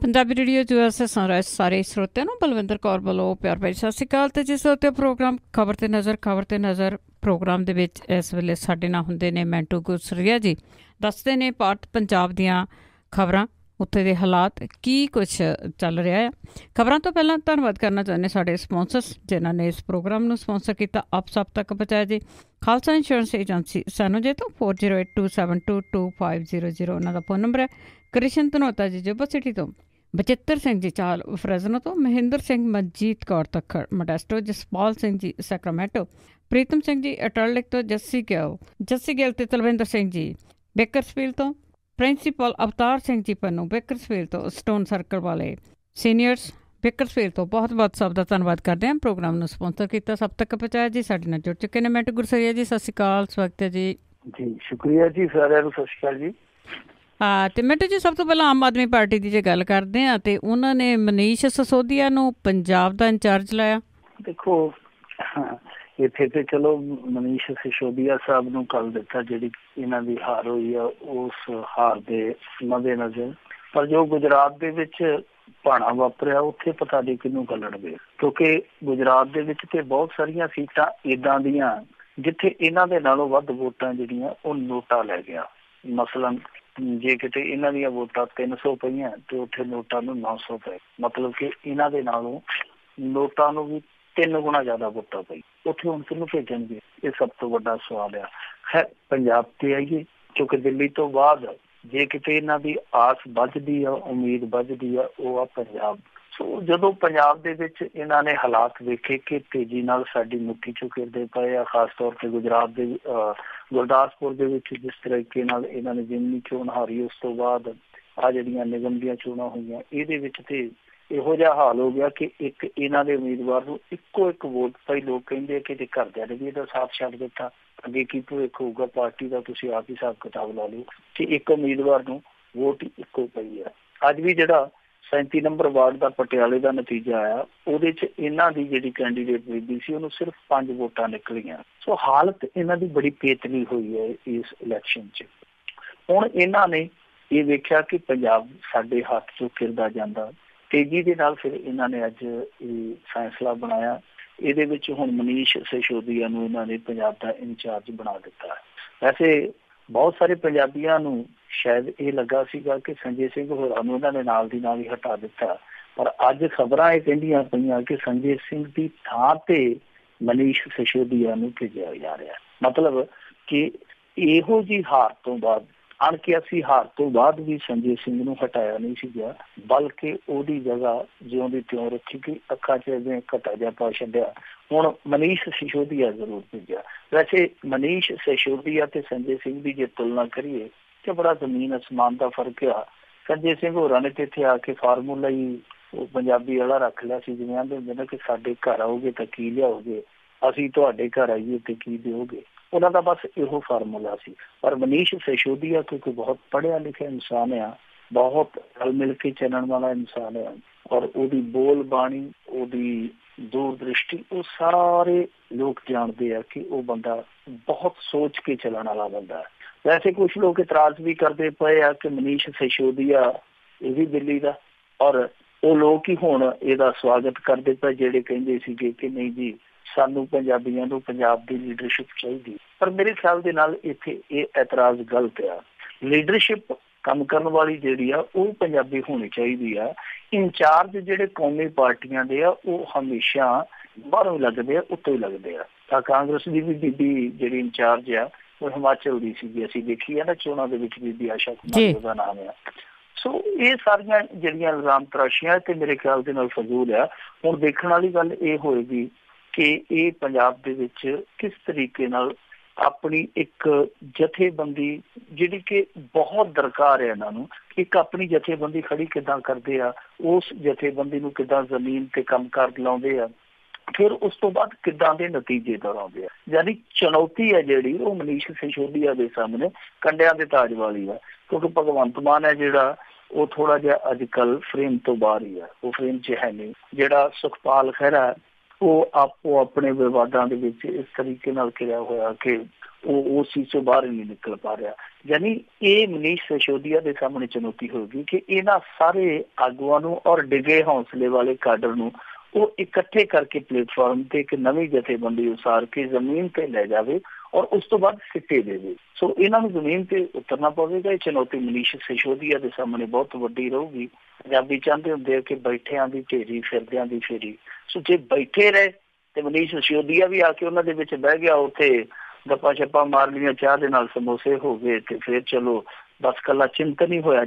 Punjabi radio USA sunrise सारे श्रोतिਆਂ ਨੂੰ ਬਲਵਿੰਦਰ ਕੌਰ ਵੱਲੋਂ ਪਿਆਰ ਭਰੀ ਸਤਿ ਸ਼੍ਰੀ ਅਕਾਲ। ਤੇ ਜਿਸ ਉੱਤੇ ਪ੍ਰੋਗਰਾਮ ਖਬਰ ਤੇ ਨਜ਼ਰ ਪ੍ਰੋਗਰਾਮ ਦੇ ਵਿੱਚ ਇਸ ਵੇਲੇ ਸਾਡੇ ਨਾਲ ਹੁੰਦੇ ਨੇ ਮਿੰਟੂ ਗੁਰਸਰੀਆ ਜੀ। ਦੱਸਦੇ ਨੇ ਭਾਰਤ ਪੰਜਾਬ ਦੀਆਂ ਖਬਰਾਂ, ਉੱਥੇ ਦੇ ਹਾਲਾਤ, ਕੀ ਕੁਛ ਚੱਲ ਰਿਹਾ ਹੈ। ਖਬਰਾਂ ਤੋਂ ਪਹਿਲਾਂ ਧੰਨਵਾਦ ਕਰਨਾ ਚਾਹੁੰਦੇ ਸਾਡੇ ਸਪੋਂਸਰਸ ਜਿਨ੍ਹਾਂ ਨੇ ਇਸ ਪ੍ਰੋਗਰਾਮ ਨੂੰ ਸਪੋਂਸਰ ਕੀਤਾ, ਆਪ ਸਭ ਤੱਕ ਪਹੁੰਚਾਇਆ ਜੀ। ਖਾਲਸਾ ਇੰਸ਼ੋਰੈਂਸ ਏਜੰਸੀ ਸਾਨੂੰ ਜੇ ਤੋਂ 4082722500 ਉਹਨਾਂ ਦਾ ਫ਼ੋਨ ਨੰਬਰ ਹੈ। ਕ੍ਰਿਸ਼ਨ ਧਨੋਤਾ ਜੀ ਜੋਬਾ ਸਿਟੀ ਤੋਂ, ਬਚਿੱਤਰ ਸਿੰਘ ਜੀ ਚਾਲ ਫਰੈਜ਼ਨੋ ਤੋਂ, ਮਹਿੰਦਰ ਸਿੰਘ, ਮਨਜੀਤ ਕੌਰ ਤੱਖੜ ਮੋਡੈਸਟੋ, ਜਸਪਾਲ ਸਿੰਘ ਜੀ ਸੈਕਰਾਮੈਂਟੋ, ਪ੍ਰੀਤਮ ਸਿੰਘ ਜੀ ਅਟਲਲਿਕ ਤੋਂ, ਜੱਸੀ ਗਿੱਲ ਤੇ ਤਲਵਿੰਦਰ ਸਿੰਘ ਜੀ ਬੇਕਰਸਫੀਲਡ ਤੋਂ, ਪ੍ਰਿੰਸੀਪਲ ਅਵਤਾਰ ਸਿੰਘ ਜੀ ਪੰਨੂ ਬੇਕਰਸਫੀਲਡ ਤੋਂ, ਸਟੋਨ ਸਰਕਲ ਵਾਲੇ ਸੀਨੀਅਰਸ ਬੇਕਰਸਫੀਲਡ ਤੋਂ ਬਹੁਤ ਬਹੁਤ ਸਭ ਦਾ ਧੰਨਵਾਦ ਕਰਦੇ ਹਾਂ। ਪ੍ਰੋਗਰਾਮ ਨੂੰ ਸਪੋਂਸਰ ਕੀਤਾ, ਸਭ ਤੱਕ ਪਹੁੰਚਾਇਆ ਜੀ। ਸਾਡੇ ਨਾਲ ਜੁੜ ਚੁੱਕੇ ਨੇ ਮਿੰਟੂ ਗੁਰਸਰੀਆ ਜੀ। ਸਤਿ ਸ਼੍ਰੀ ਅਕਾਲ, ਸਵਾਗਤ ਹੈ ਜੀ। ਜੀ ਸ਼ੁਕਰੀਆ ਜੀ, ਸਾਰਿਆਂ ਨੂੰ ਸਤਿ ਸ਼੍ਰੀ ਅਕਾਲ ਜੀ। ਹਾਂ, ਅਤੇ ਮਿੰਟੂ ਜੀ ਸਭ ਤੋਂ ਪਹਿਲਾਂ ਆਮ ਆਦਮੀ ਪਾਰਟੀ ਦੀ ਜੇ ਗੱਲ ਕਰਦੇ ਹਾਂ ਅਤੇ ਉਹਨਾਂ ਨੇ ਮਨੀਸ਼ ਸਿਸੋਦੀਆ ਨੂੰ ਪੰਜਾਬ ਦਾ ਇੰਚਾਰਜ ਲਾਇਆ। ਦੇਖੋ ਇੱਥੇ ਤੇ ਚਲੋ ਮਨੀਸ਼ ਸਿਸੋਦੀਆ ਸਾਹਿਬ ਨੂੰ ਕੱਲ ਦਿੱਤਾ, ਜਿਹੜੀ ਇਹਨਾਂ ਦੀ ਹਾਰ ਹੋਈ ਆ ਉਸ ਹਾਰ ਦੇ ਮੱਦੇ ਨਜ਼ਰ। ਪਰ ਜੋ ਗੁਜਰਾਤ ਦੇ ਵਿੱਚ ਭਾਣਾ ਵਾਪਰਿਆ ਉੱਥੇ ਪਤਾ ਨਹੀਂ ਕਿਹਨੂੰ ਕੱਲਣਗੇ, ਕਿਉਂਕਿ ਗੁਜਰਾਤ ਦੇ ਵਿੱਚ ਤੇ ਬਹੁਤ ਸਾਰੀਆਂ ਸੀਟਾਂ ਇੱਦਾਂ ਦੀਆਂ ਜਿੱਥੇ ਇਹਨਾਂ ਦੇ ਨਾਲੋਂ ਵੱਧ ਵੋਟਾਂ ਜਿਹੜੀਆਂ ਉਹ ਨੋਟਾ ਲੈ ਗਿਆ। ਮਸਲਨ ਜੇ ਕਿਤੇ ਇਹਨਾਂ ਦੀਆਂ ਵੋਟਾਂ 300 ਪਈਆਂ ਤੇ ਉੱਥੇ ਨੋਟਾਂ ਨੂੰ 900 ਪਏ, ਮਤਲਬ ਕਿ ਇਹਨਾਂ ਦੇ ਨਾਲੋਂ ਨੋਟਾਂ ਨੂੰ ਵੀ 3 ਗੁਣਾ ਜ਼ਿਆਦਾ ਵੋਟਾਂ ਪਈ। ਉੱਥੇ ਹੁਣ ਕਿਹਨੂੰ ਭੇਜਣਗੇ, ਇਹ ਸਭ ਤੋਂ ਵੱਡਾ ਸਵਾਲ ਆ। ਹੈ ਪੰਜਾਬ ਤੇ ਆਈਏ, ਕਿਉਂਕਿ ਦਿੱਲੀ ਤੋਂ ਬਾਅਦ ਜੇ ਕਿਤੇ ਇਹਨਾਂ ਦੀ ਆਸ ਵੱਧਦੀ ਆ, ਉਮੀਦ ਵੱਧਦੀ ਆ, ਉਹ ਆ ਪੰਜਾਬ। ਸੋ ਜਦੋਂ ਪੰਜਾਬ ਦੇ ਵਿੱਚ ਇਹਨਾਂ ਨੇ ਹਾਲਾਤ ਵੇਖੇ ਕਿ ਤੇਜ਼ੀ ਨਾਲ ਸਾਡੀ ਮੁੱਠੀ ਚੋਂ ਗਿਰਦੇ ਪਏ ਆ, ਖਾਸ ਤੌਰ ਤੇ ਗੁਜਰਾਤ ਦੇ ਗੁਰਦਾਸਪੁਰ ਦੇ ਵਿੱਚ ਜਿਸ ਤਰੀਕੇ ਨਾਲ ਇਹਨਾਂ ਨੇ ਜ਼ਿਮਨੀ ਚੋਣ ਹਾਰੀ, ਉਸ ਤੋਂ ਬਾਅਦ ਆਹ ਜਿਹੜੀਆਂ ਨਿਗਮ ਦੀਆਂ ਚੋਣਾਂ ਹੋਈਆਂ, ਇਹਦੇ ਵਿੱਚ ਤੇ ਇਹੋ ਜਿਹਾ ਹਾਲ ਹੋ ਗਿਆ ਕਿ ਇੱਕ ਇਹਨਾਂ ਦੇ ਉਮੀਦਵਾਰ ਨੂੰ ਇੱਕੋ ਇੱਕ ਵੋਟ ਪਈ। ਲੋਕ ਕਹਿੰਦੇ ਕਿ ਜੇ ਘਰਦਿਆਂ ਨੇ ਵੀ ਇਹਦਾ ਸਾਥ ਛੱਡ ਦਿੱਤਾ, ਅੱਗੇ ਕੀ ਭਵਿੱਖ ਹੋਊਗਾ ਪਾਰਟੀ ਦਾ, ਤੁਸੀਂ ਆਪ ਹੀ ਹਿਸਾਬ ਕਿਤਾਬ ਲਾ ਲਿਓ ਕਿ ਇੱਕ ਉਮੀਦਵਾਰ ਨੂੰ ਵੋਟ ਇੱਕੋ ਪਈ ਆ। ਅੱਜ ਵੀ ਜਿਹੜਾ 37 ਨੰਬਰ ਵਾਰਡ ਦਾ ਪਟਿਆਲੇ ਦਾ ਨਤੀਜਾ ਆਇਆ, ਉਹਦੇ 'ਚ ਇਹਨਾਂ ਦੀ ਜਿਹੜੀ ਕੈਂਡੀਡੇਟ ਬੀਬੀ ਸੀ ਉਹਨੂੰ ਸਿਰਫ 5 ਵੋਟਾਂ ਨਿਕਲੀਆਂ। ਸੋ ਹਾਲਤ ਇਹਨਾਂ ਦੀ ਬੜੀ ਪੇਤਲੀ ਹੋਈ ਹੈ ਇਸ ਇਲੈਕਸ਼ਨ 'ਚ। ਹੁਣ ਇਹਨਾਂ ਨੇ ਇਹ ਵੇਖਿਆ ਕਿ ਪੰਜਾਬ ਸਾਡੇ ਹੱਥ 'ਚੋਂ ਫਿਰਦਾ ਜਾਂਦਾ, ਤੇਜ਼ੀ ਦੇ ਨਾਲ ਫਿਰ ਇਹਨਾਂ ਨੇ ਅੱਜ ਇਹ ਫੈਸਲਾ ਬਣਾਇਆ। ਇਹਦੇ ਵਿੱਚ ਹੁਣ ਮਨੀਸ਼ ਸਿਸੋਦੀਆ ਨੂੰ ਇਹਨਾਂ ਨੇ ਪੰਜਾਬ ਦਾ ਇੰਚਾਰਜ ਬਣਾ ਦਿੱਤਾ। ਵੈਸੇ ਬਹੁਤ ਸਾਰੇ ਪੰਜਾਬੀਆਂ ਨੂੰ ਸ਼ਾਇਦ ਇਹ ਲੱਗਾ ਸੀਗਾ ਕਿ ਸੰਜੇ ਸਿੰਘ ਹੋਰਾਂ ਨੂੰ ਇਹਨਾਂ ਨੇ ਨਾਲ ਦੀ ਨਾਲ ਹੀ ਹਟਾ ਦਿੱਤਾ, ਪਰ ਅੱਜ ਖਬਰਾਂ ਇਹ ਕਹਿੰਦੀਆਂ ਪਈਆਂ ਕਿ ਸੰਜੇ ਸਿੰਘ ਦੀ ਥਾਂ ਤੇ ਮਨੀਸ਼ ਸਿਸੋਦੀਆ ਨੂੰ ਭੇਜਿਆ ਜਾ ਰਿਹਾ। ਮਤਲਬ ਕਿ ਇਹੋ ਜਿਹੀ ਹਾਰ ਤੋਂ ਬਾਅਦ, ਅਣਕਿਆਸੀ ਹਾਰ ਤੋਂ ਬਾਅਦ ਵੀ ਸੰਜੇ ਸਿੰਘ ਨੂੰ ਹਟਾਇਆ ਨਹੀਂ ਸੀ ਗਿਆ, ਬਲਕਿ ਉਹਦੀ ਜਗ੍ਹਾ ਜਿਉਂ ਦੀ ਤਿਉਂ ਰੱਖੀ ਗਈ, ਅੱਖਾਂ 'ਚ ਜਿਵੇਂ ਘਟਾ ਜਿਹਾ ਪਾ ਛੱਡਿਆ। ਹੁਣ ਮਨੀਸ਼ ਸਿਸੋਦੀਆ ਜ਼ਰੂਰ ਭੇਜਿਆ। ਵੈਸੇ ਮਨੀਸ਼ ਸਿਸੋਦੀਆ ਤੇ ਸੰਜੇ ਸਿੰਘ ਦੀ ਜੇ ਤੁਲਨਾ ਕਰੀਏ ਤੇ ਬੜਾ ਜ਼ਮੀਨ ਅਸਮਾਨ ਦਾ ਫਰਕ ਆ। ਸੰਜੇ ਸਿੰਘ ਹੋਰਾਂ ਨੇ ਤੇ ਇੱਥੇ ਆ ਕੇ ਫਾਰਮੂਲਾ ਹੀ ਉਹ ਪੰਜਾਬੀ ਵਾਲਾ ਰੱਖ ਲਿਆ ਸੀ, ਜਿਵੇਂ ਆਂਦੇ ਹੁੰਦੇ ਨੇ ਕਿ ਸਾਡੇ ਘਰ ਆਓਗੇ ਤਾਂ ਕੀ ਲਿਆਓਗੇ, ਅਸੀਂ ਤੁਹਾਡੇ ਘਰ ਆਈਏ ਤੇ ਕੀ ਦਿਓਗੇ। ਉਹਨਾਂ ਦਾ ਬਸ ਇਹੋ ਫਾਰਮੂਲਾ ਸੀ। ਪਰ ਮਨੀਸ਼ ਸਿਸੋਦੀਆ ਕਿਉਂਕਿ ਬਹੁਤ ਪੜ੍ਹਿਆ ਲਿਖਿਆ ਇਨਸਾਨ ਆ, ਬਹੁਤ ਰਲ ਮਿਲ ਕੇ ਚੱਲਣ ਵਾਲਾ ਇਨਸਾਨ ਆ, ਔਰ ਉਹਦੀ ਬੋਲ ਬਾਣੀ, ਉਹਦੀ ਦੂਰ ਦ੍ਰਿਸ਼ਟੀ, ਉਹ ਸਾਰੇ ਲੋਕ ਜਾਣਦੇ ਆ ਕਿ ਉਹ ਬੰਦਾ ਬਹੁਤ ਸੋਚ ਕੇ ਚੱਲਣ ਵਾਲਾ ਬੰਦਾ ਹੈ। ਵੈਸੇ ਕੁਛ ਲੋਕ ਇਤਰਾਜ਼ ਵੀ ਕਰਦੇ ਪਏ ਆ ਕਿ ਮਨੀਸ਼ ਸਿਸੋਦੀਆ ਇਹ ਵੀ ਦਿੱਲੀ ਦਾ, ਔਰ ਉਹ ਲੋਕ ਹੀ ਹੁਣ ਇਹਦਾ ਸਵਾਗਤ ਕਰਦੇ ਪਏ ਜਿਹੜੇ ਕਹਿੰਦੇ ਸੀਗੇ ਕਿ ਨਹੀਂ ਜੀ ਸਾਨੂੰ ਪੰਜਾਬੀਆਂ ਨੂੰ ਪੰਜਾਬ ਦੀ ਲੀਡਰਸ਼ਿਪ ਚਾਹੀਦੀ। ਪਰ ਮੇਰੇ ਖਿਆਲ ਦੇ ਨਾਲ ਇੱਥੇ ਇਹ ਇਤਰਾਜ਼ ਗਲਤ ਆ। ਲੀਡਰਸ਼ਿਪ ਕੰਮ ਕਰਨ ਵਾਲੀ ਜਿਹੜੀ ਆ ਉਹ ਪੰਜਾਬੀ ਹੋਣੀ ਚਾਹੀਦੀ ਆ। ਇੰਚਾਰਜ ਜਿਹੜੇ ਕੌਮੀ ਪਾਰਟੀਆਂ ਦੇ ਆ ਉਹ ਹਮੇਸ਼ਾ ਬਾਹਰੋਂ ਲੱਗਦੇ ਆ, ਉੱਤੋਂ ਹੀ ਲੱਗਦੇ ਆ। ਤਾਂ ਕਾਂਗਰਸ ਦੀ ਵੀ ਬੀਬੀ ਜਿਹੜੀ ਇੰਚਾਰਜ ਆ ਉਹ ਹਿਮਾਚਲ ਦੀ ਸੀਗੀ, ਅਸੀਂ ਦੇਖੀ ਆ ਨਾ ਚੋਣਾਂ ਦੇ ਵਿੱਚ ਬੀਬੀ ਆਸ਼ਾ ਕੁਮਾਰੀ ਉਹਦਾ ਨਾਮ ਆ। ਸੋ ਇਹ ਸਾਰੀਆਂ ਜਿਹੜੀਆਂ ਇਲਜ਼ਾਮ ਤਰਾਸ਼ੀਆਂ ਤੇ ਮੇਰੇ ਖਿਆਲ ਦੇ ਨਾਲ ਫਜ਼ੂਲ ਆ। ਹੁਣ ਦੇਖਣ ਵਾਲੀ ਗੱਲ ਇਹ ਹੋਏਗੀ ਕਿ ਇਹ ਪੰਜਾਬ ਦੇ ਵਿੱਚ ਕਿਸ ਤਰੀਕੇ ਨਾਲ ਆਪਣੀ ਇੱਕ ਜਥੇਬੰਦੀ ਜਿਹੜੀ ਕਿ ਬਹੁਤ ਦਰਕਾਰ ਹੈ ਇਹਨਾਂ ਨੂੰ, ਇੱਕ ਆਪਣੀ ਜਥੇਬੰਦੀ ਖੜੀ ਕਿੱਦਾਂ ਕਰਦੇ ਆ, ਉਸ ਜਥੇਬੰਦੀ ਨੂੰ ਕਿੱਦਾਂ ਜ਼ਮੀਨ ਤੇ ਕੰਮ ਕਾਰ ਲਾਉਂਦੇ ਆ, ਫਿਰ ਉਸ ਤੋਂ ਬਾਅਦ ਕਿੱਦਾਂ ਦੇ ਨਤੀਜੇ ਦੌੜਾਉਂਦੇ ਆ। ਯਾਨੀ ਚੁਣੌਤੀ ਹੈ ਜਿਹੜੀ ਉਹ ਮਨੀਸ਼ ਸਿਸੋਦੀਆ ਦੇ ਸਾਹਮਣੇ ਕੰਡਿਆਂ ਦੇ ਤਾਜ ਵਾਲੀ ਆ, ਕਿਉਂਕਿ ਭਗਵੰਤ ਮਾਨ ਹੈ ਜਿਹੜਾ ਉਹ ਥੋੜਾ ਜਿਹਾ ਅੱਜ ਕੱਲ ਫਰੇਮ ਤੋਂ ਬਾਹਰ ਹੀ ਆ, ਉਹ ਫਰੇਮ 'ਚ ਹੈ ਨਹੀਂ। ਜਿਹੜਾ ਸੁਖਪਾਲ ਖਹਿਰਾ ਉਹ ਆਪੋ ਆਪਣੇ ਵਿਵਾਦਾਂ ਦੇ ਵਿੱਚ ਇਸ ਤਰੀਕੇ ਨਾਲ ਘਿਰਿਆ ਹੋਇਆ ਕਿ ਉਹ ਉਸ ਚੀਜ਼ ਤੋਂ ਬਾਹਰ ਨਹੀਂ ਨਿਕਲ ਪਾ ਰਿਹਾ। ਯਾਨੀ ਇਹ ਮਨੀਸ਼ ਸਿਸੋਦੀਆ ਦੇ ਸਾਹਮਣੇ ਚੁਣੌਤੀ ਹੋਊਗੀ ਕਿ ਇਹਨਾਂ ਸਾਰੇ ਆਗੂਆਂ ਨੂੰ ਔਰ ਡਿਗੇ ਹੌਸਲੇ ਵਾਲੇ ਕਾਡਰ ਨੂੰ ਉਹ ਇਕੱਠੇ ਕਰਕੇ ਪਲੇਟਫਾਰਮ ਤੇ ਇੱਕ ਨਵੀਂ ਜਥੇਬੰਦੀ ਉਸਾਰ ਕੇ ਜ਼ਮੀਨ ਤੇ ਲੈ ਜਾਵੇ ਔਰ ਉਸ ਤੋਂ ਬਾਅਦ ਸਿੱਟੇ ਦੇਵੇ। ਸੋ ਇਹਨਾਂ ਨੂੰ ਜ਼ਮੀਨ ਤੇ ਉਤਰਨਾ ਪਵੇਗਾ। ਇਹ ਚੁਣੌਤੀ ਮਨੀਸ਼ ਸਿਸੋਦੀਆ ਦੇ ਸਾਹਮਣੇ ਬਹੁਤ ਵੱਡੀ ਰਹੂਗੀ। ਪੰਜਾਬੀ ਚਾਹੁੰਦੇ ਹੁੰਦੇ ਆ ਕਿ ਬੈਠਿਆਂ ਦੀ ਢੇਰੀ ਫਿਰਦਿਆਂ ਦੀ ਫੇਰੀ। ਸੋ ਜੇ ਬੈਠੇ ਰਹੇ ਤੇ ਮਨੀਸ਼ ਸਿਸੋਦੀਆ ਵੀ ਆ ਕੇ ਉਹਨਾਂ ਦੇ ਵਿੱਚ ਬਹਿ ਗਿਆ, ਉੱਥੇ ਗੱਪਾਂ ਛੱਪਾਂ ਮਾਰ ਲਈਆਂ, ਚਾਹ ਦੇ ਨਾਲ ਸਮੋਸੇ ਹੋ ਗਏ, ਤੇ ਫਿਰ ਚਲੋ ਬਸ ਕੱਲਾ ਚਿੰਤਨ ਹੀ ਹੋਇਆ,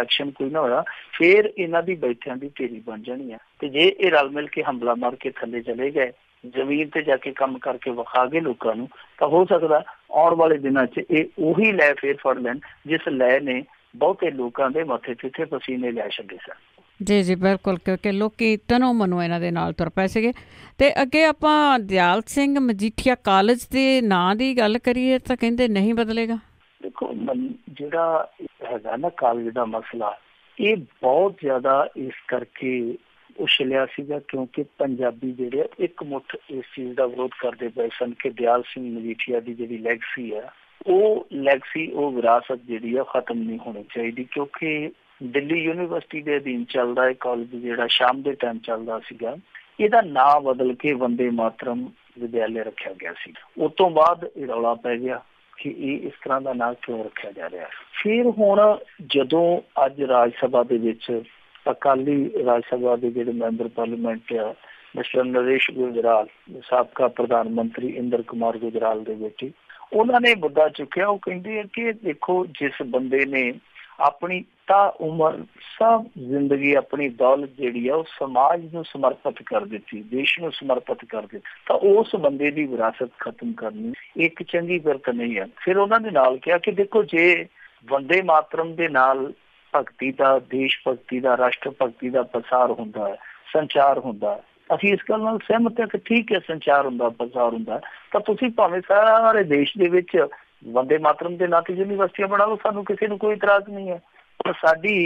ਐਕਸ਼ਨ ਕੋਈ ਨਾ ਹੋਇਆ, ਫਿਰ ਇਹਨਾਂ ਦੀ ਬੈਠਿਆਂ ਦੀ ਢੇਰੀ ਬਣ ਜਾਣੀ ਆ। ਤੇ ਜੇ ਇਹ ਰਲ ਮਿਲ ਕੇ ਹਮਲਾ ਮਾਰ ਕੇ ਥੱਲੇ ਚਲੇ ਗਏ, ਜ਼ਮੀਨ ਤੇ ਜਾ ਕੇ ਕੰਮ ਕਰਕੇ ਵਿਖਾ ਗਏ ਲੋਕਾਂ ਨੂੰ, ਤਾਂ ਹੋ ਸਕਦਾ ਆਉਣ ਵਾਲੇ ਦਿਨਾਂ 'ਚ ਇਹ ਉਹੀ ਲੈ ਫੇਰ ਫੜ ਲੈਣ ਜਿਸ ਲੈ ਨੇ ਬਹੁਤੇ ਲੋਕਾਂ ਦੇ ਮੱਥੇ ਤੇ ਪਸੀਨੇ ਲੈ ਛੱਡੇ ਸਨ। ਜੀ ਬਿਲਕੁਲ, ਕਿਉਂਕਿ ਲੋਕੀ ਤਨੋਂ ਮਨੋਂ ਇਹਨਾਂ ਦੇ ਨਾਲ ਤੁਰ ਪਏ ਸੀਗੇ। ਤੇ ਅੱਗੇ ਆਪਾਂ ਦਿਆਲ ਸਿੰਘ ਮਜੀਠੀਆ ਕਾਲਜ ਦੇ ਨਾਂ ਦੀ ਗੱਲ ਕਰੀਏ ਤਾਂ ਕਹਿੰਦੇ ਨਹੀਂ ਬਦਲੇਗਾ। ਦੇਖੋ ਜਿਹੜਾ ਹੈਗਾ ਨਾ ਕਾਲਜ ਦਾ ਮਸਲਾ, ਇਹ ਬਹੁਤ ਜ਼ਿਆਦਾ ਇਸ ਕਰਕੇ ਉਛਲਿਆ ਸੀਗਾ ਕਿਉਂਕਿ ਪੰਜਾਬੀ ਜਿਹੜੇ ਇੱਕ ਮੁੱਠ ਇਸ ਚੀਜ਼ ਦਾ ਵਿਰੋਧ ਕਰਦੇ ਪਏ ਸਨ ਕਿ ਦਿਆਲ ਸਿੰਘ ਮਜੀਠੀਆ ਦੀ ਜਿਹੜੀ ਲੈਗਸੀ ਹੈ, ਉਹ ਵਿਰਾਸਤ ਜਿਹੜੀ ਆ ਖਤਮ ਨਹੀਂ ਹੋਣੀ ਚਾਹੀਦੀ। ਕਿਉਂਕਿ ਦਿੱਲੀ ਯੂਨੀਵਰਸਿਟੀ ਦੇ ਅਧੀਨ ਚੱਲਦਾ ਇਹ ਕਾਲਜ ਜਿਹੜਾ ਸ਼ਾਮ ਦੇ ਟਾਈਮ ਚੱਲਦਾ ਸੀਗਾ, ਇਹਦਾ ਨਾਂ ਬਦਲ ਕੇ ਵੰਦੇ ਮਾਤਰਮ ਵਿਦਿਆਲਿਆ ਰੱਖਿਆ ਗਿਆ ਸੀ। ਉਸ ਤੋਂ ਬਾਅਦ ਇਹ ਰੌਲਾ ਪੈ ਗਿਆ ਕਿ ਇਹ ਇਸ ਤਰ੍ਹਾਂ ਦਾ ਨਾਂ ਕਿਉਂ ਰੱਖਿਆ ਜਾ ਰਿਹਾ। ਫਿਰ ਹੁਣ ਜਦੋਂ ਅੱਜ ਰਾਜ ਸਭਾ ਦੇ ਵਿੱਚ ਅਕਾਲੀ ਰਾਜ ਸਭਾ ਦੇ ਜਿਹੜੇ ਮੈਂਬਰ ਪਾਰਲੀਮੈਂਟ ਆ, ਮਿਸਟਰ ਨਰੇਸ਼ ਗੁਜਰਾਲ, ਸਾਬਕਾ ਪ੍ਰਧਾਨ ਮੰਤਰੀ ਇੰਦਰ ਕੁਮਾਰ ਗੁਜਰਾਲ ਦੇ ਬੇਟੇ, ਉਹਨਾਂ ਨੇ ਮੁੱਦਾ ਚੁੱਕਿਆ। ਉਹ ਕਹਿੰਦੇ ਆ ਕਿ ਦੇਖੋ, ਜਿਸ ਬੰਦੇ ਨੇ ਆਪਣੀ ਤਾਂ ਉਮਰ ਸਭ ਜ਼ਿੰਦਗੀ ਆਪਣੀ ਦੌਲਤ ਜਿਹੜੀ ਆ ਉਹ ਸਮਾਜ ਨੂੰ ਸਮਰਪਿਤ ਕਰ ਦਿੱਤੀ, ਦੇਸ਼ ਨੂੰ ਸਮਰਪਿਤ ਕਰ ਦਿੱਤੀ, ਤਾਂ ਉਸ ਬੰਦੇ ਦੀ ਵਿਰਾਸਤ ਖਤਮ ਕਰਨੀ ਇੱਕ ਚੰਗੀ ਬਿਰਤ ਨਹੀਂ ਹੈ। ਫਿਰ ਉਹਨਾਂ ਦੇ ਨਾਲ ਕਿਹਾ ਕਿ ਦੇਖੋ, ਜੇ ਵੰਦੇ ਮਾਤਰਮ ਦੇ ਨਾਲ ਭਗਤੀ ਦਾ, ਦੇਸ਼ ਭਗਤੀ ਦਾ, ਰਾਸ਼ਟਰ ਭਗਤੀ ਦਾ ਪ੍ਰਸਾਰ ਹੁੰਦਾ ਹੈ, ਸੰਚਾਰ ਹੁੰਦਾ, ਅਸੀਂ ਇਸ ਗੱਲ ਨਾਲ ਸਹਿਮਤ ਹਾਂ ਕਿ ਠੀਕ ਹੈ, ਸੰਚਾਰ ਹੁੰਦਾ, ਪ੍ਰਸਾਰ ਹੁੰਦਾ, ਤਾਂ ਤੁਸੀਂ ਭਾਵੇਂ ਸਾਰੇ ਦੇਸ਼ ਦੇ ਵਿੱਚ ਵੰਦੇ ਮਾਤਰਮ ਦੇ ਨਾਂ ਤੇ ਯੂਨੀਵਰਸਿਟੀਆਂ ਬਣਾ ਲਓ, ਸਾਨੂੰ ਕਿਸੇ ਨੂੰ ਕੋਈ ਇਤਰਾਜ਼ ਨਹੀਂ ਹੈ। ਪਰ ਸਾਡੀ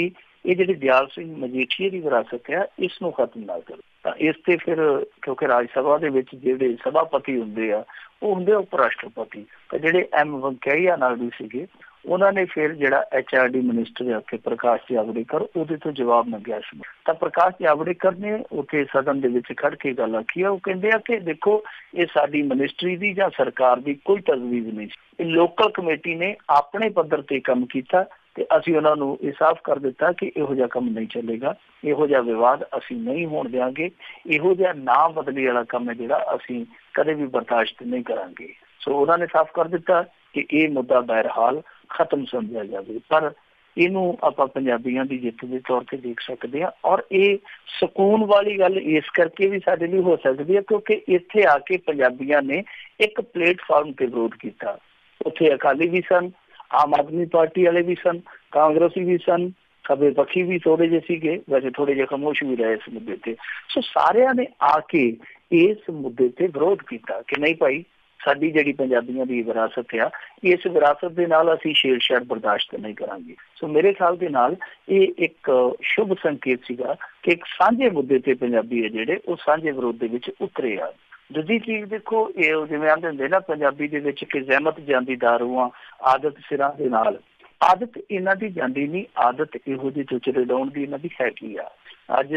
ਇਹ ਜਿਹੜੀ ਦਿਆਲ ਸਿੰਘ ਮਜੀਠੀਆ ਦੀ ਵਿਰਾਸਤ ਹੈ, ਇਸ ਨੂੰ ਖਤਮ ਨਾ ਕਰੋ। ਤਾਂ ਇਸ ਤੇ ਫਿਰ ਕਿਉਂਕਿ ਰਾਜ ਸਭਾ ਦੇ ਵਿੱਚ ਜਿਹੜੇ ਸਭਾਪਤੀ ਹੁੰਦੇ ਆ ਉਹ ਹੁੰਦੇ ਉਪ ਰਾਸ਼ਟਰਪਤੀ, ਤਾਂ ਜਿਹੜੇ ਐਮ ਵੈਂਕਈਆ ਨਾਇਡੂ ਸੀਗੇ, ਉਹਨਾਂ ਨੇ ਫਿਰ ਜਿਹੜਾ HRD ਮਿਨਿਸਟਰ ਹੈ ਉੱਥੇ ਪ੍ਰਕਾਸ਼ ਜਾਵੜੇਕਰ, ਉਹਦੇ ਤੋਂ ਜਵਾਬ ਮੰਗਿਆ ਸੀ। ਤਾਂ ਪ੍ਰਕਾਸ਼ ਜਾਵੜੇਕਰ ਨੇ ਉੱਥੇ ਸਦਨ ਦੇ ਵਿੱਚ ਖੜ ਕੇ ਗੱਲ ਆਖੀ ਆ। ਉਹ ਕਹਿੰਦੇ ਆ ਕਿ ਦੇਖੋ, ਇਹ ਸਾਡੀ ਮਿਨਿਸਟਰੀ ਦੀ ਜਾਂ ਸਰਕਾਰ ਦੀ ਕੋਈ ਤਜਵੀਜ਼ ਨਹੀਂ, ਇਹ ਲੋਕਲ ਕਮੇਟੀ ਨੇ ਆਪਣੇ ਪੱਧਰ ਤੇ ਕੰਮ ਕੀਤਾ ਤੇ ਅਸੀਂ ਉਹਨਾਂ ਨੂੰ ਇਹ ਸਾਫ਼ ਕਰ ਦਿੱਤਾ ਕਿ ਇਹੋ ਜਿਹਾ ਕੰਮ ਨਹੀਂ ਚੱਲੇਗਾ, ਇਹੋ ਜਿਹਾ ਵਿਵਾਦ ਅਸੀਂ ਨਹੀਂ ਹੋਣ ਦਿਆਂਗੇ, ਇਹੋ ਜਿਹਾ ਨਾਂ ਬਦਲੀ ਵਾਲਾ ਕੰਮ ਹੈ ਜਿਹੜਾ ਅਸੀਂ ਕਦੇ ਵੀ ਬਰਦਾਸ਼ਤ ਨਹੀਂ ਕਰਾਂਗੇ। ਸੋ ਉਹਨਾਂ ਨੇ ਸਾਫ਼ ਕਰ ਦਿੱਤਾ ਕਿ ਇਹ ਮੁੱਦਾ ਬਹਰਹਾਲ ਖਤਮ ਸਮਝਿਆ ਜਾਵੇ। ਪਰ ਇਹਨੂੰ ਆਪਾਂ ਪੰਜਾਬੀਆਂ ਦੀ ਜਿੱਤ ਦੇ ਤੌਰ ਤੇ ਦੇਖ ਸਕਦੇ ਹਾਂ, ਔਰ ਇਹ ਸਕੂਨ ਵਾਲੀ ਗੱਲ ਇਸ ਕਰਕੇ ਵੀ ਸਾਡੇ ਲਈ ਹੋ ਸਕਦੀ ਹੈ ਕਿਉਂਕਿ ਇੱਥੇ ਆ ਕੇ ਪੰਜਾਬੀਆਂ ਨੇ ਇੱਕ ਪਲੇਟਫਾਰਮ ਤੇ ਵਿਰੋਧ ਕੀਤਾ। ਉੱਥੇ ਅਕਾਲੀ ਵੀ ਸਨ, ਆਮ ਆਦਮੀ ਪਾਰਟੀ ਵਾਲੇ ਵੀ ਸਨ, ਕਾਂਗਰਸੀ ਵੀ ਸਨ, ਖੱਬੇ ਪੱਖੀ ਵੀ ਥੋੜੇ ਜਿਹੇ ਸੀਗੇ, ਵੈਸੇ ਥੋੜੇ ਜਿਹੇ ਖਾਮੋਸ਼ ਵੀ ਰਹੇ ਇਸ ਮੁੱਦੇ ਤੇ। ਸੋ ਸਾਰਿਆਂ ਨੇ ਆ ਕੇ ਇਸ ਮੁੱਦੇ ਤੇ ਵਿਰੋਧ ਕੀਤਾ ਕਿ ਨਹੀਂ ਭਾਈ, ਸਾਡੀ ਜਿਹੜੀ ਪੰਜਾਬੀਆਂ ਦੀ ਵਿਰਾਸਤ ਆ, ਇਸ ਵਿਰਾਸਤ ਦੇ ਨਾਲ ਅਸੀਂ ਛੇੜਛਾੜ ਬਰਦਾਸ਼ਤ ਨਹੀਂ ਕਰਾਂਗੇ। ਸੋ ਮੇਰੇ ਖਿਆਲ ਦੇ ਨਾਲ ਇਹ ਇੱਕ ਸ਼ੁਭ ਸੰਕੇਤ ਸੀਗਾ ਕਿ ਇੱਕ ਸਾਂਝੇ ਮੁੱਦੇ ਤੇ ਪੰਜਾਬੀ ਹੈ ਜਿਹੜੇ ਉਹ ਸਾਂਝੇ ਵਿਰੋਧ ਦੇ ਵਿੱਚ ਉਤਰੇ ਆ। ਦੂਜੀ ਚੀਜ਼ ਦੇਖੋ, ਇਹ ਜਿਵੇਂ ਆਂਦੇ ਹੁੰਦੇ ਨਾ ਪੰਜਾਬੀ ਦੇ ਵਿੱਚ ਕਿ ਜ਼ਹਿਮਤ ਜਾਂਦੀ ਦਾਰੂਆਂ, ਆਦਤ ਸਿਰਾਂ ਦੇ ਨਾਲ। ਆਦਤ ਇਹਨਾਂ ਦੀ ਜਾਂਦੀ ਨਹੀਂ, ਆਦਤ ਇਹੋ ਜਿਹੇ ਚੁਚਲੇ ਡਾਉਣ ਦੀ ਇਹਨਾਂ ਦੀ ਹੈਗੀ ਆ। ਅੱਜ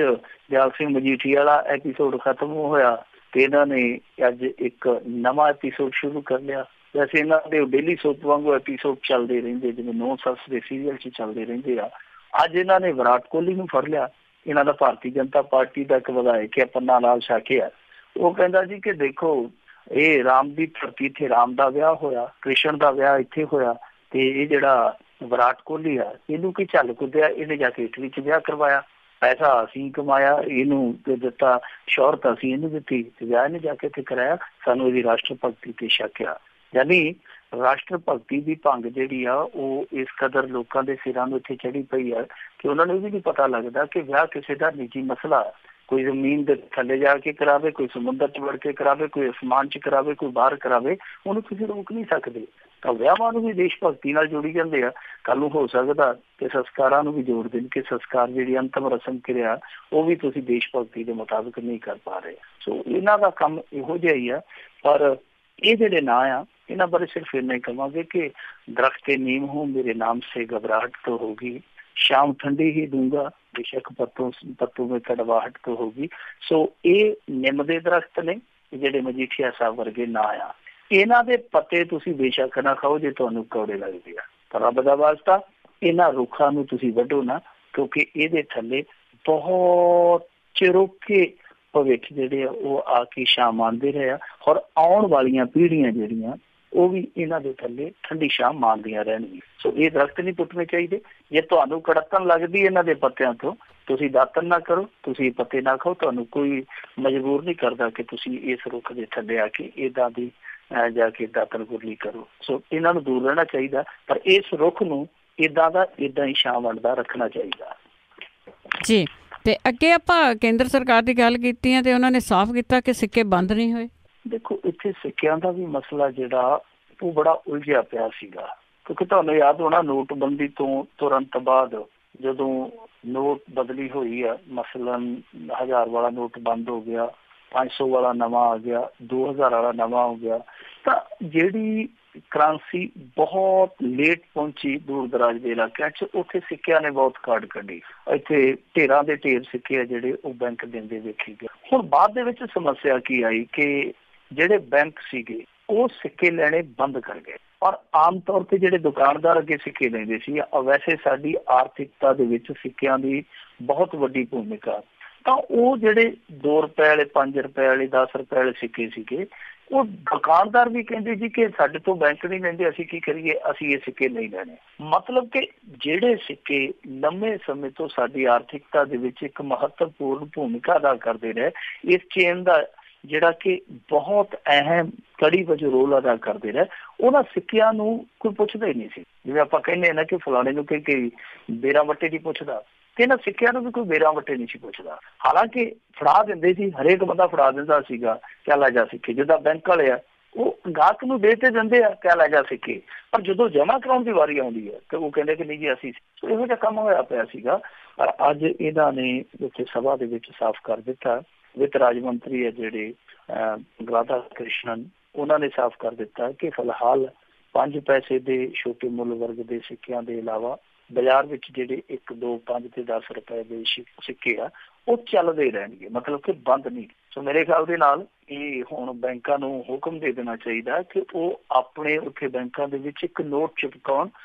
ਦਿਆਲ ਸਿੰਘ ਮਜੀਠੀਆ ਵਾਲਾ ਐਪੀਸੋਡ ਖਤਮ ਹੋਇਆ ਤੇ ਇਹਨਾਂ ਨੇ ਅੱਜ ਇੱਕ ਨਵਾਂ ਐਪੀਸੋਡ ਸ਼ੁਰੂ ਕਰ ਲਿਆ। ਵੈਸੇ ਇਹਨਾਂ ਦੇ ਡੇਲੀ ਸੋਪ ਵਾਂਗੂ ਐਪੀਸੋਡ ਚੱਲਦੇ ਰਹਿੰਦੇ, ਜਿਵੇਂ ਨੌ ਸੱਸ ਦੇ ਸੀਰੀਅਲ 'ਚ ਚੱਲਦੇ ਰਹਿੰਦੇ ਆ। ਅੱਜ ਇਹਨਾਂ ਨੇ ਵਿਰਾਟ ਕੋਹਲੀ ਨੂੰ ਫੜ ਲਿਆ। ਇਹਨਾਂ ਦਾ ਭਾਰਤੀ ਜਨਤਾ ਪਾਰਟੀ ਦਾ ਇੱਕ ਵਿਧਾਇਕ ਹੈ ਪੰਨਾ ਲਾਲ ਸਾਕਿਆ, ਉਹ ਕਹਿੰਦਾ ਜੀ ਕਿ ਦੇਖੋ, ਇਹ ਰਾਮ ਦੀ ਧਰਤੀ, ਇੱਥੇ ਰਾਮ ਦਾ ਵਿਆਹ ਹੋਇਆ, ਕ੍ਰਿਸ਼ਨ ਦਾ ਵਿਆਹ ਇੱਥੇ ਹੋਇਆ, ਤੇ ਇਹ ਜਿਹੜਾ ਵਿਰਾਟ ਕੋਹਲੀ ਆ ਇਹਨੂੰ ਕੀ ਝੱਲ ਕੁੱਦਿਆ, ਇਹਨੇ ਜਾ ਕੇ ਇਟਲੀ 'ਚ ਵਿਆਹ ਕਰਵਾਇਆ, ਪੈਸਾ ਅਸੀਂ ਕਮਾਇਆ, ਇਹਨੂੰ ਦਿੱਤਾ, ਸ਼ੌਹਰਤ ਅਸੀਂ ਇਹਨੂੰ ਦਿੱਤੀ, ਤੇ ਵਿਆਹ ਇਹਨੇ ਜਾ ਕੇ ਇੱਥੇ ਕਰਾਇਆ, ਸਾਨੂੰ ਇਹਦੀ ਰਾਸ਼ਟਰ ਭਗਤੀ ਤੇ ਸ਼ੱਕ ਆ। ਯਾਨੀ ਰਾਸ਼ਟਰ ਭਗਤੀ ਦੀ ਭੰਗ ਜਿਹੜੀ ਆ ਉਹ ਇਸ ਕਦਰ ਲੋਕਾਂ ਦੇ ਸਿਰਾਂ ਨੂੰ ਇੱਥੇ ਚੜੀ ਪਈ ਆ ਕਿ ਉਹਨਾਂ ਨੂੰ ਇਹ ਵੀ ਨਹੀਂ ਪਤਾ ਲੱਗਦਾ ਕਿ ਵਿਆਹ ਕਿਸੇ ਦਾ ਨਿੱਜੀ ਮਸਲਾ, ਕੋਈ ਜ਼ਮੀਨ ਦੇ ਥੱਲੇ ਜਾ ਕੇ ਕਰਾਵੇ, ਕੋਈ ਸਮੁੰਦਰ 'ਚ ਵੜ ਕੇ ਕਰਾਵੇ, ਕੋਈ ਅਸਮਾਨ 'ਚ ਕਰਾਵੇ, ਕੋਈ ਬਾਹਰ ਕਰਾਵੇ, ਉਹਨੂੰ ਤੁਸੀਂ ਰੋਕ ਨਹੀਂ ਸਕਦੇ। ਤਾਂ ਵਿਆਹਾਂ ਨੂੰ ਵੀ ਦੇਸ਼ ਭਗਤੀ ਨਾਲ ਜੋੜੀ ਜਾਂਦੇ ਆ। ਕੱਲ ਨੂੰ ਹੋ ਸਕਦਾ ਕਿ ਸੰਸਕਾਰਾਂ ਨੂੰ ਵੀ ਜੋੜ ਦੇਣ ਕਿ ਸੰਸਕਾਰ ਜਿਹੜੀ ਅੰਤਮ ਰਸਮ ਕਿਰਿਆ ਉਹ ਵੀ ਤੁਸੀਂ ਦੇਸ਼ ਭਗਤੀ ਦੇ ਮੁਤਾਬਿਕ ਨਹੀਂ ਕਰ ਪਾ ਰਹੇ। ਸੋ ਇਹਨਾਂ ਦਾ ਕੰਮ ਇਹੋ ਜਿਹਾ ਹੀ ਆ। ਪਰ ਇਹ ਜਿਹੜੇ ਨਾਂ ਆ ਇਹਨਾਂ ਬਾਰੇ ਸਿਰਫ ਇੰਨਾ ਹੀ ਕਹਾਂਗੇ ਕਿ ਦਰਖਤੇ ਨੀਮ ਹੋ ਮੇਰੇ ਨਾਮ ਸੇ ਘਬਰਾਹਟ ਤੋਂ ਹੋਗੀ, ਸ਼ਾਮ ਠੰਡੀ ਹੀ ਦੂੰਗਾ ਬੇਸ਼ੱਕ ਪੱਤੋਂ में कड़वाहट तो होगी। सो ਇਹ ਨਿੰਮ ਦੇ ਦਰਖਤ ਨੇ ਜਿਹੜੇ ਮਜੀਠੀਆ ਸਾਹਿਬ ਵਰਗੇ ਨਾ ਆ। ਇਹਨਾਂ ਦੇ ਪੱਤੇ ਤੁਸੀਂ ਬੇਸ਼ੱਕ ਨਾ ਖਾਓ ਜੇ ਤੁਹਾਨੂੰ ਕੌੜੇ ਲੱਗਦੇ ਆ, ਤਾਂ ਰੱਬ ਦਾ ਵਾਸਤਾ ਇਹਨਾਂ ਰੁੱਖਾਂ ਨੂੰ ਤੁਸੀਂ ਵੱਢੋ ਨਾ, ਕਿਉਂਕਿ ਇਹਦੇ ਥੱਲੇ ਬਹੁਤ ਚਿਰੋਕੇ ਭਵਿੱਖ ਜਿਹੜੇ ਆ ਉਹ ਆ ਕੇ ਛਾਂ ਮਾਣਦੇ ਰਹੇ ਆ, ਔਰ ਆਉਣ ਵਾਲੀਆਂ ਪੀੜ੍ਹੀਆਂ ਜਿਹੜੀਆਂ ਉਹ ਵੀ ਇਹਨਾਂ ਦੇ ਥੱਲੇ ਠੰਡੀ ਛਾਂ ਮਾਣਦੀਆਂ ਰਹਿਣਗੀਆਂ। ਸੋ ਇਹ ਦਰਖਤ ਨਹੀਂ ਪੁੱਟਣੇ ਚਾਹੀਦੇ। ਜੇ ਤੁਹਾਨੂੰ ਕੜੱਤਣ ਲੱਗਦੀ ਇਹਨਾਂ ਦੇ ਪੱਤਿਆਂ ਤੋਂ, ਤੁਸੀਂ ਦਾਤਨ ਨਾ ਕਰੋ, ਤੁਸੀਂ ਪੱਤੇ ਨਾ ਖਾਓ, ਤੁਹਾਨੂੰ ਕੋਈ ਮਜਬੂਰ ਨਹੀਂ ਕਰਦਾ ਕਿ ਤੁਸੀਂ ਇਸ ਰੁੱਖ ਦੇ ਥੱਲੇ ਆ ਕੇ ਇੱਦਾਂ ਦੀ ਜਾ ਕੇ ਦਾਤਨ ਗੁਰਲੀ ਕਰੋ। ਸੋ ਇਹਨਾਂ ਨੂੰ ਦੂਰ ਰਹਿਣਾ ਚਾਹੀਦਾ, ਪਰ ਇਸ ਰੁੱਖ ਨੂੰ ਇੱਦਾਂ ਦਾ ਇੱਦਾਂ ਹੀ ਛਾਂ ਵੰਡਦਾ ਰੱਖਣਾ ਚਾਹੀਦਾ ਜੀ। ਤੇ ਅੱਗੇ ਆਪਾਂ ਕੇਂਦਰ ਸਰਕਾਰ ਦੀ ਗੱਲ ਕੀਤੀ ਹੈ ਤੇ ਉਹਨਾਂ ਨੇ ਸਾਫ਼ ਕੀਤਾ ਕਿ ਸਿੱਕੇ ਬੰਦ ਨਹੀਂ ਹੋਏ। ਦੇਖੋ, ਇੱਥੇ ਸਿੱਕਿਆਂ ਦਾ ਵੀ ਮਸਲਾ ਜਿਹੜਾ ਉਹ ਬੜਾ ਉਲਝਿਆ ਪਿਆ ਸੀਗਾ, ਕਿਉਂਕਿ ਤੁਹਾਨੂੰ ਯਾਦ ਹੋਣਾ ਨੋਟਬੰਦੀ ਤੋਂ ਤੁਰੰਤ ਬਾਅਦ ਜਦੋਂ ਨੋਟ ਬਦਲੀ ਹੋਈ ਆ, ਮਸਲਨ 1000 ਵਾਲਾ ਨੋਟ ਬੰਦ ਹੋ ਗਿਆ, 500 ਵਾਲਾ ਨਵਾਂ ਆ ਗਿਆ, 2000 ਵਾਲਾ ਨਵਾਂ ਹੋ ਗਿਆ, ਤਾਂ ਜਿਹੜੀ ਕਰੰਸੀ ਬਹੁਤ ਲੇਟ ਪਹੁੰਚੀ ਦੂਰ ਦਰਾਜ ਦੇ ਇਲਾਕਿਆਂ 'ਚ, ਉੱਥੇ ਸਿੱਕਿਆਂ ਨੇ ਬਹੁਤ ਕਾਢ ਕੱਢੀ। ਇੱਥੇ ਢੇਰਾਂ ਦੇ ਢੇਰ ਸਿੱਕੇ ਆ ਜਿਹੜੇ ਉਹ ਬੈਂਕ ਦਿੰਦੇ ਵੇਖੇ ਗਏ। ਹੁਣ ਬਾਅਦ ਦੇ ਵਿੱਚ ਸਮੱਸਿਆ ਕੀ ਆਈ ਕਿ ਜਿਹੜੇ ਬੈਂਕ ਸੀਗੇ ਉਹ ਸਿੱਕੇ ਲੈਣੇ ਬੰਦ ਕਰ ਗਏ, ਔਰ ਆਮ ਤੌਰ ਤੇ ਜਿਹੜੇ ਦੁਕਾਨਦਾਰ ਅੱਗੇ ਸਿੱਕੇ ਲੈਂਦੇ ਸੀ, ਵੈਸੇ ਸਾਡੀ ਆਰਥਿਕਤਾ ਦੇ ਵਿੱਚ ਸਿੱਕਿਆਂ ਦੀ ਬਹੁਤ ਵੱਡੀ ਭੂਮਿਕਾ, ਤਾਂ ਉਹ ਜਿਹੜੇ 2 ਰੁਪਏ ਵਾਲੇ, 5 ਰੁਪਏ ਵਾਲੇ, 10 ਰੁਪਏ ਵਾਲੇ ਸਿੱਕੇ ਸੀਗੇ, ਉਹ ਦੁਕਾਨਦਾਰ ਵੀ ਕਹਿੰਦੇ ਸੀ ਕਿ ਸਾਡੇ ਤੋਂ ਬੈਂਕ ਨਹੀਂ ਲੈਂਦੇ, ਅਸੀਂ ਕੀ ਕਰੀਏ, ਅਸੀਂ ਇਹ ਸਿੱਕੇ ਨਹੀਂ ਲੈਣੇ। ਮਤਲਬ ਕਿ ਜਿਹੜੇ ਸਿੱਕੇ ਲੰਮੇ ਸਮੇਂ ਤੋਂ ਸਾਡੀ ਆਰਥਿਕਤਾ ਦੇ ਵਿੱਚ ਇੱਕ ਮਹੱਤਵਪੂਰਨ ਭੂਮਿਕਾ ਅਦਾ ਕਰਦੇ ਰਹੇ, ਇਸ ਚੇਨ ਦਾ ਜਿਹੜਾ ਕਿ ਬਹੁਤ ਅਹਿਮ ਕੜੀ ਵਜੋਂ ਰੋਲ ਅਦਾ ਕਰਦੇ ਰਹੇ, ਉਹਨਾਂ ਸਿੱਕਿਆਂ ਨੂੰ ਕੋਈ ਪੁੱਛਦਾ ਹੀ ਨਹੀਂ ਸੀ। ਜਿਵੇਂ ਆਪਾਂ ਕਹਿੰਦੇ ਨਾ ਕਿ ਫਲਾਣੇ ਨੂੰ ਕਿ ਬੇਰਾਂ ਵੱਟੇ ਨਹੀਂ ਪੁੱਛਦਾ, ਤੇ ਇਹਨਾਂ ਸਿੱਕਿਆਂ ਨੂੰ ਵੀ ਕੋਈ ਬੇਰਾਂ ਵੱਟੇ ਨਹੀਂ ਸੀ ਪੁੱਛਦਾ। ਹਾਲਾਂਕਿ ਫੜਾ ਦਿੰਦੇ ਸੀ, ਹਰੇਕ ਬੰਦਾ ਫੜਾ ਦਿੰਦਾ ਸੀਗਾ, ਕਹਿ ਲੈ ਜਾ ਸਿੱਕੇ। ਜਿੱਦਾਂ ਬੈਂਕ ਵਾਲੇ ਆ ਉਹ ਗਾਹਕ ਨੂੰ ਦੇ ਤੇ ਦਿੰਦੇ ਆ, ਕਹਿ ਲੈ ਜਾ ਸਿੱਕੇ, ਪਰ ਜਦੋਂ ਜਮ੍ਹਾਂ ਕਰਾਉਣ ਦੀ ਵਾਰੀ ਆਉਂਦੀ ਹੈ ਤੇ ਉਹ ਕਹਿੰਦੇ ਕਿ ਨਹੀਂ ਜੀ ਅਸੀਂ। ਇਹੋ ਜਿਹਾ ਕੰਮ ਹੋਇਆ ਪਿਆ ਸੀਗਾ। ਪਰ ਅੱਜ ਇਹਨਾਂ ਨੇ ਉੱਥੇ ਸਭਾ ਦੇ ਵਿੱਚ ਸਾਫ਼ ਕਰ ਦਿੱਤਾ। ਵਿੱਤ ਰਾਜ ਮੰਤਰੀ ਹੈ ਜਿਹੜੇ ਰਾਧਾ ਕ੍ਰਿਸ਼ਨਨ, ਉਹਨਾਂ ਨੇ ਸਾਫ਼ ਕਰ ਦਿੱਤਾ ਕਿ ਫਿਲਹਾਲ 5 ਪੈਸੇ ਦੇ ਛੋਟੇ ਮੁੱਲ ਵਰਗ ਦੇ ਸਿੱਕਿਆਂ ਦੇ ਇਲਾਵਾ ਬਾਜ਼ਾਰ ਵਿੱਚ ਜਿਹੜੇ 1, 2, 5 ਤੇ 10 ਰੁਪਏ ਦੇ ਸਿੱਕੇ ਆ ਉਹ ਚੱਲਦੇ ਰਹਿਣਗੇ, ਮਤਲਬ ਕਿ ਬੰਦ ਨਹੀਂ। ਸੋ ਮੇਰੇ ਖਿਆਲ ਦੇ ਨਾਲ ਇਹ ਹੁਣ ਬੈਂਕਾਂ ਨੂੰ ਹੁਕਮ ਦੇ ਦੇਣਾ ਚਾਹੀਦਾ ਕਿ ਉਹ ਆਪਣੇ ਉੱਥੇ ਬੈਂਕਾਂ ਦੇ ਵਿੱਚ ਇੱਕ ਨੋਟਸ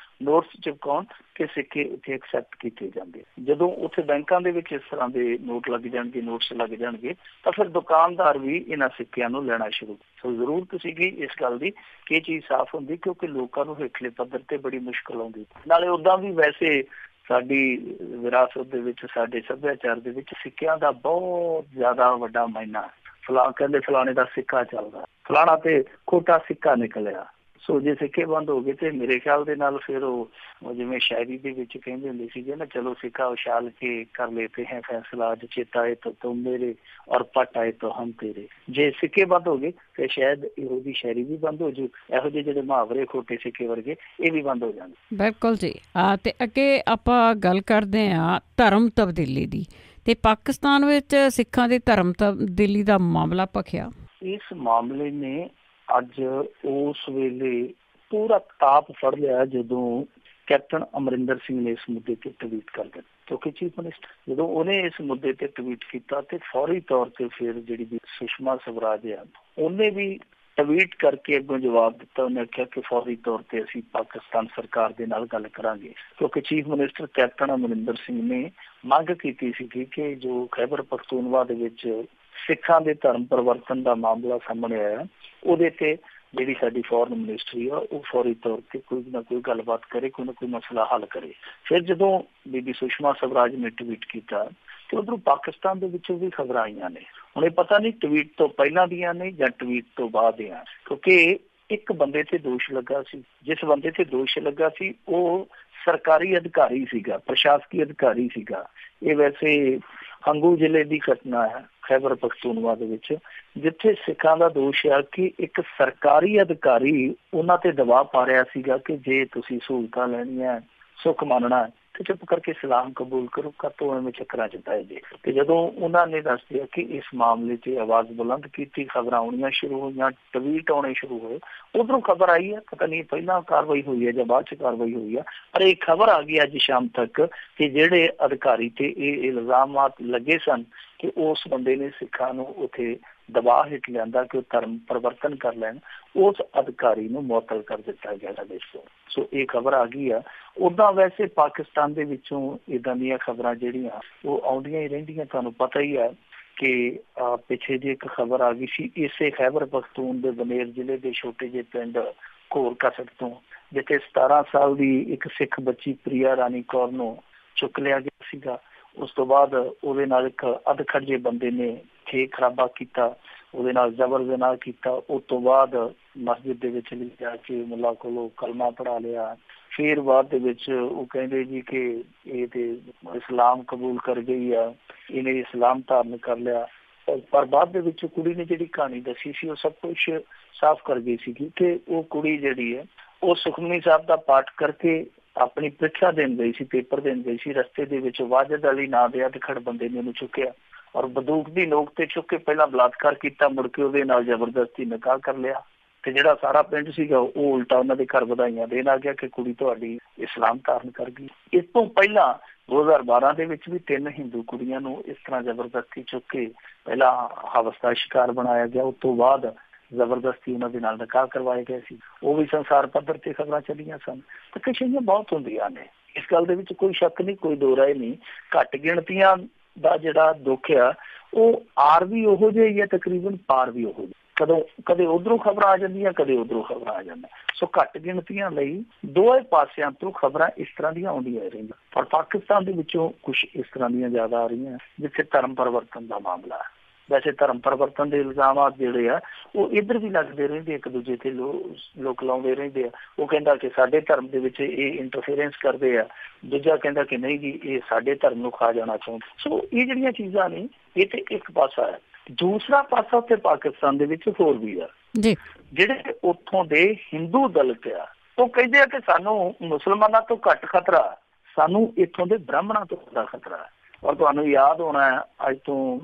ਚਿਪਕਾਉਣ ਕਿ ਸਿੱਕੇ ਉੱਥੇ ਐਕਸੈਪਟ ਕੀਤੇ ਜਾਂਦੇ। ਜਦੋਂ ਉੱਥੇ ਬੈਂਕਾਂ ਦੇ ਵਿੱਚ ਇਸ ਤਰ੍ਹਾਂ ਦੇ ਨੋਟ ਲੱਗ ਜਾਣਗੇ, ਨੋਟਸ ਲੱਗ ਜਾਣਗੇ, ਤਾਂ ਫਿਰ ਦੁਕਾਨਦਾਰ ਵੀ ਇਹਨਾਂ ਸਿੱਕਿਆਂ ਨੂੰ ਲੈਣਾ ਸ਼ੁਰੂ। ਸੋ ਜ਼ਰੂਰਤ ਸੀਗੀ ਇਸ ਗੱਲ ਦੀ ਕਿ ਇਹ ਚੀਜ਼ ਸਾਫ਼ ਹੁੰਦੀ, ਕਿਉਂਕਿ ਲੋਕਾਂ ਨੂੰ ਹੇਠਲੇ ਪੱਧਰ ਤੇ ਬੜੀ ਮੁਸ਼ਕਲ ਆਉਂਦੀ। ਨਾਲੇ ਉੱਦਾਂ ਵੀ ਵੈਸੇ ਸਾਡੀ ਵਿਰਾਸਤ ਦੇ ਵਿੱਚ, ਸਾਡੇ ਸੱਭਿਆਚਾਰ ਦੇ ਵਿੱਚ ਸਿੱਕਿਆਂ ਦਾ ਬਹੁਤ ਜ਼ਿਆਦਾ ਵੱਡਾ ਮਾਇਨਾ। ਕਹਿੰਦੇ ਫਲਾਣੇ ਦਾ ਸਿੱਕਾ ਚੱਲਦਾ, ਫਲਾਣਾ ਤੇ ਖੋਟਾ ਸਿੱਕਾ ਨਿਕਲਿਆ। ਸੋ ਜੇ ਸਿੱਕੇ ਬੰਦ ਹੋ ਗਏ ਤੇ ਮੇਰੇ ਖਿਆਲ ਦੇ ਨਾਲ ਫਿਰ ਉਹ ਜਿਵੇਂ ਸ਼ਾਇਰੀ ਦੇ ਵਿੱਚ ਕਹਿੰਦੇ ਹੁੰਦੇ ਸੀਗੇ ਨਾ, ਚਲੋ ਸਿੱਕਾ ਉਛਾਲ ਕੇ ਕਰ ਲੈਤੇ ਹੈ ਫੈਸਲਾ, ਅੱਜ ਚੇਤਾ ਆਏ ਤਾਂ ਤੁਮ ਮੇਰੇ ਔਰ ਪਟ ਆਏ ਤਾਂ ਹਮ ਤੇਰੇ। ਜੇ ਸਿੱਕੇ ਬੰਦ ਹੋ ਗਏ ਤੇ ਸ਼ਾਇਦ ਇਹੋ ਜਿਹੀ ਸ਼ਾਇਰੀ ਵੀ ਬੰਦ ਹੋ ਜੂ, ਇਹੋ ਜਿਹੇ ਜਿਹੜੇ ਮੁਹਾਵਰੇ ਖੋਟੇ ਸਿੱਕੇ ਵਰਗੇ ਇਹ ਵੀ ਬੰਦ ਹੋ ਜਾਣ। ਬਿਲਕੁਲ ਜੀ। ਤੇ ਅੱਗੇ ਆਪਾਂ ਗੱਲ ਕਰਦੇ ਹਾਂ ਧਰਮ ਤਬਦੀਲੀ ਦੀ, ਤੇ ਪਾਕਿਸਤਾਨ ਵਿੱਚ ਸਿੱਖਾਂ ਦੀ ਧਰਮ ਤਬਦੀਲੀ ਦਾ ਮਾਮਲਾ ਭਖਿਆ। ਇਸ ਮਾਮਲੇ ਨੇ ਅੱਜ ਉਸ ਵੇਲੇ ਪੂਰਾ ਤਾਪ ਫੜ ਲਿਆ ਜਦੋਂ ਕੈਪਟਨ ਅਮਰਿੰਦਰ ਸਿੰਘ ਨੇ ਇਸ ਮੁੱਦੇ ਤੇ ਟਵੀਟ ਕਰ ਦਿੱਤਾ, ਕਿਉਂਕਿ ਚੀਫ ਮਿਨਿਸਟਰ ਜਦੋਂ ਉਹਨੇ ਇਸ ਮੁੱਦੇ ਤੇ ਟਵੀਟ ਕੀਤਾ ਤੇ ਫੌਰੀ ਤੌਰ ਤੇ ਫਿਰ ਜਿਹੜੀ ਸੁਸ਼ਮਾ ਸਵਰਾਜ ਆ ਉਹਨੇ ਵੀ ਟਵੀਟ ਕਰਕੇ ਅੱਗੋਂ ਜਵਾਬ ਦਿੱਤਾ। ਉਹਨੇ ਆਖਿਆ ਕਿ ਫੌਰੀ ਤੌਰ ਤੇ ਅਸੀਂ ਪਾਕਿਸਤਾਨ ਸਰਕਾਰ ਦੇ ਨਾਲ ਗੱਲ ਕਰਾਂਗੇ, ਕਿਉਂਕਿ chief minister captain Amarinder Singh ਨੇ ਮੰਗ ਕੀਤੀ ਸੀ ਕਿ ਜੋ ਖੈਬਰ ਪਖਤੂਨਵਾ ਦੇ ਵਿੱਚ ਸਿੱਖਾਂ ਦੇ ਧਰਮ ਪਰਿਵਰਤਨ ਦਾ ਮਾਮਲਾ ਸਾਹਮਣੇ ਆਇਆ, ਉਹਦੇ ਤੇ ਜਿਹੜੀ ਸਾਡੀ ਫੋਰਨ ਮਿਨਿਸਟਰੀ ਆ ਉਹ ਫੌਰੀ ਤੌਰ ਤੇ ਕੋਈ ਨਾ ਕੋਈ ਗੱਲਬਾਤ ਕਰੇ, ਕੋਈ ਨਾ ਕੋਈ ਮਸਲਾ ਹੱਲ ਕਰੇ। ਫਿਰ ਜਦੋਂ ਬੀਬੀ ਸੁਸ਼ਮਾ ਸਵਰਾਜ ਨੇ ਟਵੀਟ ਕੀਤਾ ਤੇ ਉਧਰੋਂ ਪਾਕਿਸਤਾਨ ਦੇ ਵਿੱਚੋਂ ਵੀ ਖਬਰਾਂ ਆਈਆਂ ਨੇ। ਹੁਣ ਇਹ ਪਤਾ ਨਹੀਂ ਟਵੀਟ ਤੋਂ ਪਹਿਲਾਂ ਦੀਆਂ ਨੇ ਜਾਂ ਟਵੀਟ ਤੋਂ ਬਾਅਦ ਦੀਆਂ, ਕਿਉਂਕਿ ਇੱਕ ਬੰਦੇ ਤੇ ਦੋਸ਼ ਲੱਗਾ ਸੀ। ਜਿਸ ਬੰਦੇ ਤੇ ਦੋਸ਼ ਲੱਗਾ ਸੀ ਉਹ ਸਰਕਾਰੀ ਅਧਿਕਾਰੀ ਸੀਗਾ, ਪ੍ਰਸ਼ਾਸਕੀ ਅਧਿਕਾਰੀ ਸੀਗਾ। ਇਹ ਵੈਸੇ ਹੰਗੂ ਜ਼ਿਲ੍ਹੇ ਦੀ ਘਟਨਾ ਹੈ ਖੈਬਰ ਪਖਤੂਨਵਾ ਦੇ ਵਿੱਚ, ਜਿੱਥੇ ਸਿੱਖਾਂ ਦਾ ਦੋਸ਼ ਹੈ ਕਿ ਇੱਕ ਸਰਕਾਰੀ ਅਧਿਕਾਰੀ ਉਹਨਾਂ ਤੇ ਦਬਾਅ ਪਾ ਰਿਹਾ ਸੀਗਾ ਕਿ ਜੇ ਤੁਸੀਂ ਸਹੂਲਤਾਂ ਲੈਣੀਆਂ, ਸੁੱਖ ਮੰਨਣਾ ਤੇ ਚੁੱਪ ਕਰਕੇ ਸਲਾਮ ਕਬੂਲ ਕਰੋ, ਕਾਤੋਂ ਐਵੇਂ ਚੱਕਰਾਂ ਚ ਪੈ ਜੇ। ਤੇ ਜਦੋਂ ਉਹਨਾਂ ਨੇ ਦੱਸਿਆ ਕਿ ਇਸ ਮਾਮਲੇ 'ਚ ਆਵਾਜ਼ ਬੁਲੰਦ ਕੀਤੀ, ਖਬਰਾਂ ਆਉਣੀਆਂ ਸ਼ੁਰੂ ਹੋਈਆਂ, ਟਵੀਟ ਆਉਣੇ ਸ਼ੁਰੂ ਹੋਏ, ਉਧਰੋਂ ਖਬਰ ਆਈ ਹੈ, ਪਤਾ ਨਹੀਂ ਪਹਿਲਾਂ ਕਾਰਵਾਈ ਹੋਈ ਹੈ ਜਾਂ ਬਾਅਦ 'ਚ ਕਾਰਵਾਈ ਹੋਈ ਆ, ਪਰ ਇਹ ਖਬਰ ਆ ਗਈ ਅੱਜ ਸ਼ਾਮ ਤੱਕ ਕਿ ਜਿਹੜੇ ਅਧਿਕਾਰੀ ਤੇ ਇਹ ਇਲਜ਼ਾਮਾਤ ਲੱਗੇ ਸਨ ਕਿ ਉਸ ਬੰਦੇ ਨੇ ਸਿੱਖਾਂ ਨੂੰ ਉੱਥੇ ਦਬਾਅ ਹੇਠ ਲਿਆਂਦਾ ਕਿ ਉਹ ਧਰਮ ਪਰਿਵਰਤਨ ਕਰ ਲੈਣ, ਉਸ ਅਧਿਕਾਰੀ ਨੂੰ ਮੁਅੱਤਲ ਕਰ ਦਿੱਤਾ ਗਿਆ ਦੇਸ਼ ਤੋਂ। ਸੋ ਇਹ ਖਬਰ ਆ ਗਈ ਆ। ਉੱਦਾਂ ਵੈਸੇ ਪਾਕਿਸਤਾਨ ਦੇ ਵਿੱਚੋਂ ਇੱਦਾਂ ਦੀਆਂ ਖਬਰਾਂ ਜਿਹੜੀਆਂ ਉਹ ਆਉਂਦੀਆਂ ਹੀ ਰਹਿੰਦੀਆਂ। ਤੁਹਾਨੂੰ ਪਤਾ ਹੀ ਹੈ ਕਿ ਪਿੱਛੇ ਜਿਹੇ ਇੱਕ ਖਬਰ ਆ ਗਈ ਸੀ ਇਸੇ ਖੈਬਰ ਪਖਤੂਨ ਦੇ ਬਨੇਰ ਜ਼ਿਲ੍ਹੇ ਦੇ ਛੋਟੇ ਜਿਹੇ ਪਿੰਡ ਘੋਰ ਕਸਟ ਤੋਂ, ਜਿੱਥੇ 17 ਸਾਲ ਦੀ ਇੱਕ ਸਿੱਖ ਬੱਚੀ ਪ੍ਰਿਆ ਰਾਣੀ ਕੌਰ ਨੂੰ ਚੁੱਕ ਲਿਆ ਗਿਆ ਸੀਗਾ। ਉਸ ਤੋਂ ਬਾਅਦ ਉਹਦੇ ਨਾਲ ਇੱਕ ਅਧਖੜ ਜਿਹੇ ਬੰਦੇ ਨੇ ਖੇਤ ਖਰਾਬਾ ਕੀਤਾ, ਉਹਦੇ ਨਾਲ ਜ਼ਬਰ ਜਨਾਹ ਕੀਤਾ। ਉਸ ਤੋਂ ਬਾਅਦ ਮਸਜਿਦ ਦੇ ਵਿੱਚ ਲਿਜਾ ਕੇ ਮੁੱਲਾ ਕੋਲੋਂ ਕਲਮਾ ਪੜ੍ਹਾ ਲਿਆ। ਫਿਰ ਬਾਅਦ ਦੇ ਵਿੱਚ ਉਹ ਕਹਿੰਦੇ ਜੀ ਕਿ ਇਹ ਤੇ ਇਸਲਾਮ ਕਬੂਲ ਕਰ ਗਈ ਆ, ਇਹਨੇ ਇਸਲਾਮ ਧਾਰਨ ਕਰ ਲਿਆ। ਪਰ ਬਾਅਦ ਦੇ ਵਿੱਚ ਕੁੜੀ ਨੇ ਜਿਹੜੀ ਕਹਾਣੀ ਦੱਸੀ ਸੀ ਉਹ ਸਭ ਕੁਛ ਸਾਫ਼ ਕਰ ਗਈ ਸੀਗੀ ਕਿ ਉਹ ਕੁੜੀ ਜਿਹੜੀ ਹੈ ਉਹ ਸੁਖਮਨੀ ਸਾਹਿਬ ਦਾ ਪਾਠ ਕਰਕੇ ਆਪਣੀ ਪ੍ਰੀਖਿਆ ਦੇਣ ਗਈ ਸੀ, ਪੇਪਰ ਦੇਣ ਗਈ ਸੀ। ਰਸਤੇ ਦੇ ਵਿੱਚ ਵਾਜਦ ਅਲੀ ਨਾਂ ਦੇ ਅਧਖੜ ਬੰਦੇ ਨੇ ਉਹਨੂੰ ਚੁੱਕਿਆ ਔਰ ਬੰਦੂਕ ਦੀ ਨੋਕ ਤੇ ਚੁੱਕ ਕੇ ਪਹਿਲਾਂ ਬਲਾਤਕਾਰ ਕੀਤਾ, ਮੁੜ ਕੇ ਉਹਦੇ ਨਾਲ ਜ਼ਬਰਦਸਤੀ ਨਿਕਾਹ ਕਰ ਲਿਆ। ਤੇ ਜਿਹੜਾ ਸਾਰਾ ਪਿੰਡ ਸੀਗਾ ਉਹ ਉਲਟਾ ਉਹਨਾਂ ਦੇ ਘਰ ਵਧਾਈਆਂ ਦੇਣ ਆ ਗਿਆ ਕਿ ਕੁੜੀ ਤੁਹਾਡੀ ਇਸਲਾਮ ਧਾਰਨ ਕਰ ਗਈ। ਇਸ ਤੋਂ ਪਹਿਲਾਂ 2012 ਦੇ ਵਿੱਚ ਵੀ 3 ਹਿੰਦੂ ਕੁੜੀਆਂ ਨੂੰ ਇਸ ਤਰ੍ਹਾਂ ਜ਼ਬਰਦਸਤੀ ਚੁੱਕ ਕੇ ਪਹਿਲਾਂ ਹਵਸ ਦਾ ਸ਼ਿਕਾਰ ਬਣਾਇਆ ਗਿਆ, ਉਸ ਤੋਂ ਬਾਅਦ ਜ਼ਬਰਦਸਤੀ ਉਹਨਾਂ ਦੇ ਨਾਲ ਨਿਕਾਹ ਕਰਵਾਏ ਗਏ ਸੀ। ਉਹ ਵੀ ਸੰਸਾਰ ਪੱਧਰ ਤੇ ਖਬਰਾਂ ਚੱਲੀਆਂ ਸਨ। ਤਕਸ਼ੀਆਂ ਬਹੁਤ ਹੁੰਦੀਆਂ ਨੇ, ਇਸ ਗੱਲ ਦੇ ਵਿੱਚ ਕੋਈ ਸ਼ੱਕ ਨਹੀਂ, ਕੋਈ ਦੋ ਰਾਏ ਨਹੀਂ। ਘੱਟ ਗਿਣਤੀਆਂ ਦਾ ਜਿਹੜਾ ਦੁੱਖ ਆ ਉਹ ਆਰ ਵੀ ਉਹੋ ਜਿਹਾ ਹੀ ਹੈ, ਤਕਰੀਬਨ ਪਾਰ ਵੀ ਉਹੋ ਜਿਹਾ। ਕਦੇ ਉਧਰੋਂ ਖਬਰਾਂ ਆ ਜਾਂਦੀਆਂ, ਕਦੇ ਉਧਰੋਂ ਖਬਰਾਂ ਆ ਜਾਂਦੀਆਂ। ਸੋ ਘੱਟ ਗਿਣਤੀਆਂ ਲਈ ਦੋਵੇਂ ਪਾਸਿਆਂ ਤੋਂ ਖਬਰਾਂ ਇਸ ਤਰ੍ਹਾਂ ਦੀਆਂ ਆਉਂਦੀਆਂ ਰਹਿੰਦੀਆਂ। ਪਰ ਪਾਕਿਸਤਾਨ ਦੇ ਵਿੱਚੋਂ ਕੁਛ ਇਸ ਤਰ੍ਹਾਂ ਦੀਆਂ ਜ਼ਿਆਦਾ ਆ ਰਹੀਆਂ ਜਿੱਥੇ ਧਰਮ ਪਰਿਵਰਤਨ ਦਾ ਮਾਮਲਾ ਹੈ। ਵੈਸੇ ਧਰਮ ਪਰਿਵਰਤਨ ਦੇ ਇਲਜ਼ਾਮਾਤ ਜਿਹੜੇ ਆ ਉਹ ਇੱਧਰ ਵੀ ਲੱਗਦੇ ਰਹਿੰਦੇ, ਇੱਕ ਦੂਜੇ ਤੇ ਲੋਕ ਲਾਉਂਦੇ ਰਹਿੰਦੇ ਆ। ਉਹ ਕਹਿੰਦਾ ਕਿ ਸਾਡੇ ਧਰਮ ਦੇ ਵਿੱਚ ਇਹ ਇੰਟਰਫੇਰੈਂਸ ਕਰਦੇ ਆ, ਦੂਜਾ ਕਹਿੰਦਾ ਕਿ ਨਹੀਂ ਜੀ ਇਹ ਸਾਡੇ ਧਰਮ ਨੂੰ ਖਾ ਜਾਣਾ ਚਾਹੁੰਦੇ। ਸੋ ਇਹ ਜਿਹੜੀਆਂ ਚੀਜ਼ਾਂ ਨੇ ਇਹ ਤੇ ਇੱਕ ਪਾਸਾ ਹੈ। ਦੂਸਰਾ ਪਾਸਾ ਉੱਥੇ ਪਾਕਿਸਤਾਨ ਦੇ ਵਿੱਚ ਹੋਰ ਵੀ ਆ। ਜਿਹੜੇ ਉੱਥੋਂ ਦੇ ਹਿੰਦੂ ਦਲਿਤ ਆ ਉਹ ਕਹਿੰਦੇ ਆ ਕਿ ਸਾਨੂੰ ਮੁਸਲਮਾਨਾਂ ਤੋਂ ਘੱਟ ਖਤਰਾ, ਸਾਨੂੰ ਇੱਥੋਂ ਦੇ ਬ੍ਰਾਹਮਣਾਂ ਤੋਂ ਜ਼ਿਆਦਾ ਖਤਰਾ ਹੈ। ਔਰ ਤੁਹਾਨੂੰ ਯਾਦ ਹੋਣਾ ਹੈ ਅੱਜ ਤੋਂ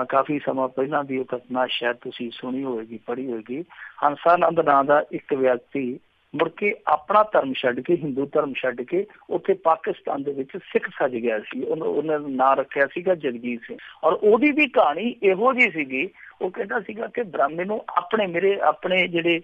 ਕਾਫੀ ਸਮਾਂ ਪਹਿਲਾਂ ਦੀ ਉਹ ਘਟਨਾ ਸ਼ਾਇਦ ਤੁਸੀਂ ਸੁਣੀ ਹੋਏਗੀ, ਪੜ੍ਹੀ ਹੋਏਗੀ। ਹੰਸਾਨੰਦ ਨਾਂ ਦਾ ਇੱਕ ਵਿਅਕਤੀ ਮੁੜ ਕੇ ਆਪਣਾ ਧਰਮ ਛੱਡ ਕੇ, ਹਿੰਦੂ ਧਰਮ ਛੱਡ ਕੇ ਉੱਥੇ ਪਾਕਿਸਤਾਨ ਦੇ ਵਿੱਚ ਸਿੱਖ ਸੱਜ ਗਿਆ ਸੀ। ਉਹਨੇ ਨਾਂ ਰੱਖਿਆ ਸੀਗਾ ਜਗਜੀਤ ਸਿੰਘ। ਔਰ ਉਹਦੀ ਵੀ ਕਹਾਣੀ ਇਹੋ ਜਿਹੀ ਸੀਗੀ, ਉਹ ਕਹਿੰਦਾ ਸੀਗਾ ਕਿ ਮੈਨੂੰ ਆਪਣੇ ਜਿਹੜੇ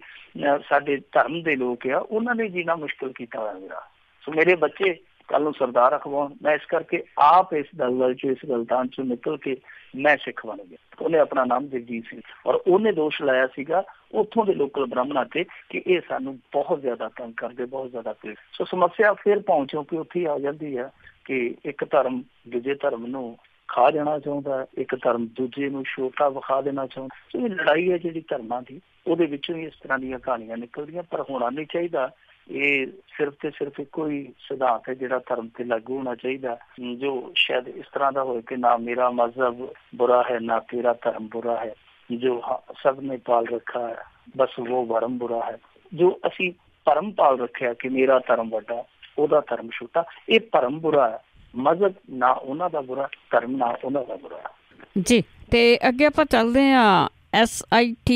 ਸਾਡੇ ਧਰਮ ਦੇ ਲੋਕ ਆ ਉਹਨਾਂ ਨੇ ਜੀਣਾ ਮੁਸ਼ਕਿਲ ਕੀਤਾ ਹੋਇਆ ਮੇਰਾ। ਸੋ ਮੇਰੇ ਬੱਚੇ ਕੱਲ ਨੂੰ ਸਰਦਾਰ ਅਖਵਾਉਣ, ਮੈਂ ਇਸ ਕਰਕੇ ਆਪ ਇਸ ਦਲਦਲ ਚੋਂ, ਇਸ ਗਲਤਾਨ ਚੋਂ ਨਿਕਲ ਕੇ ਮੈਂ ਸਿੱਖ ਬਣ ਗਿਆ। ਉਹਨੇ ਆਪਣਾ ਨਾਮ ਜਗਜੀਤ ਸਿੰਘ, ਔਰ ਉਹਨੇ ਦੋਸ਼ ਲਾਇਆ ਸੀਗਾ ਉੱਥੋਂ ਦੇ ਲੋਕਲ ਬ੍ਰਾਹਮਣਾਂ ਤੇ ਕਿ ਇਹ ਸਾਨੂੰ ਬਹੁਤ ਜ਼ਿਆਦਾ ਤੰਗ ਕਰਦੇ, ਬਹੁਤ ਜ਼ਿਆਦਾ ਪੀੜ। ਸੋ ਸਮੱਸਿਆ ਫਿਰ ਪਹੁੰਚੋ ਕਿ ਉੱਥੇ ਆ ਜਾਂਦੀ ਹੈ ਕਿ ਇੱਕ ਧਰਮ ਦੂਜੇ ਧਰਮ ਨੂੰ ਖਾ ਜਾਣਾ ਚਾਹੁੰਦਾ, ਇੱਕ ਧਰਮ ਦੂਜੇ ਨੂੰ ਛੋਟਾ ਵਿਖਾ ਦੇਣਾ ਚਾਹੁੰਦਾ। ਸੋ ਇਹ ਲੜਾਈ ਹੈ ਜਿਹੜੀ ਧਰਮਾਂ ਦੀ, ਉਹਦੇ ਵਿੱਚੋਂ ਹੀ ਇਸ ਤਰ੍ਹਾਂ ਦੀਆਂ ਕਹਾਣੀਆਂ ਨਿਕਲਦੀਆਂ। ਪਰ ਹੋਣਾ ਨਹੀਂ ਚਾਹੀਦਾ। ਇਹ ਸਿਰਫ ਤੇ ਸਿਰਫ ਇੱਕੋ ਹੀ ਸਿਧਾਂਤ ਹੈ ਜਿਹੜਾ ਧਰਮ ਤੇ ਲਾਗੂ ਹੋਣਾ ਚਾਹੀਦਾ, ਜੋ ਸ਼ਾਇਦ ਇਸ ਤਰ੍ਹਾਂ ਦਾ ਹੋਏ ਕਿ ਨਾ ਮੇਰਾ ਮਜ਼ਹਬ ਬੁਰਾ ਹੈ ਨਾ ਤੇਰਾ ਧਰਮ ਬੁਰਾ ਹੈ, ਜੋ ਸਭ ਨੇ ਪਾਲ ਰੱਖਾ ਹੈ ਬਸ ਉਹ ਭਰਮ ਬੁਰਾ ਹੈ। ਜੋ ਅਸੀਂ ਭਰਮ ਪਾਲ ਰੱਖਿਆ ਕਿ ਮੇਰਾ ਧਰਮ ਵੱਡਾ ਉਹਦਾ ਧਰਮ ਛੋਟਾ, ਇਹ ਭਰਮ ਬੁਰਾ ਹੈ। ਮਜ਼ਹਬ ਨਾ ਉਹਨਾਂ ਦਾ ਬੁਰਾ, ਧਰਮ ਨਾ ਉਹਨਾਂ ਦਾ ਬੁਰਾ ਜੀ। ਤੇ ਅੱਗੇ ਆਪਾਂ ਚੱਲਦੇ ਹਾਂ। SIT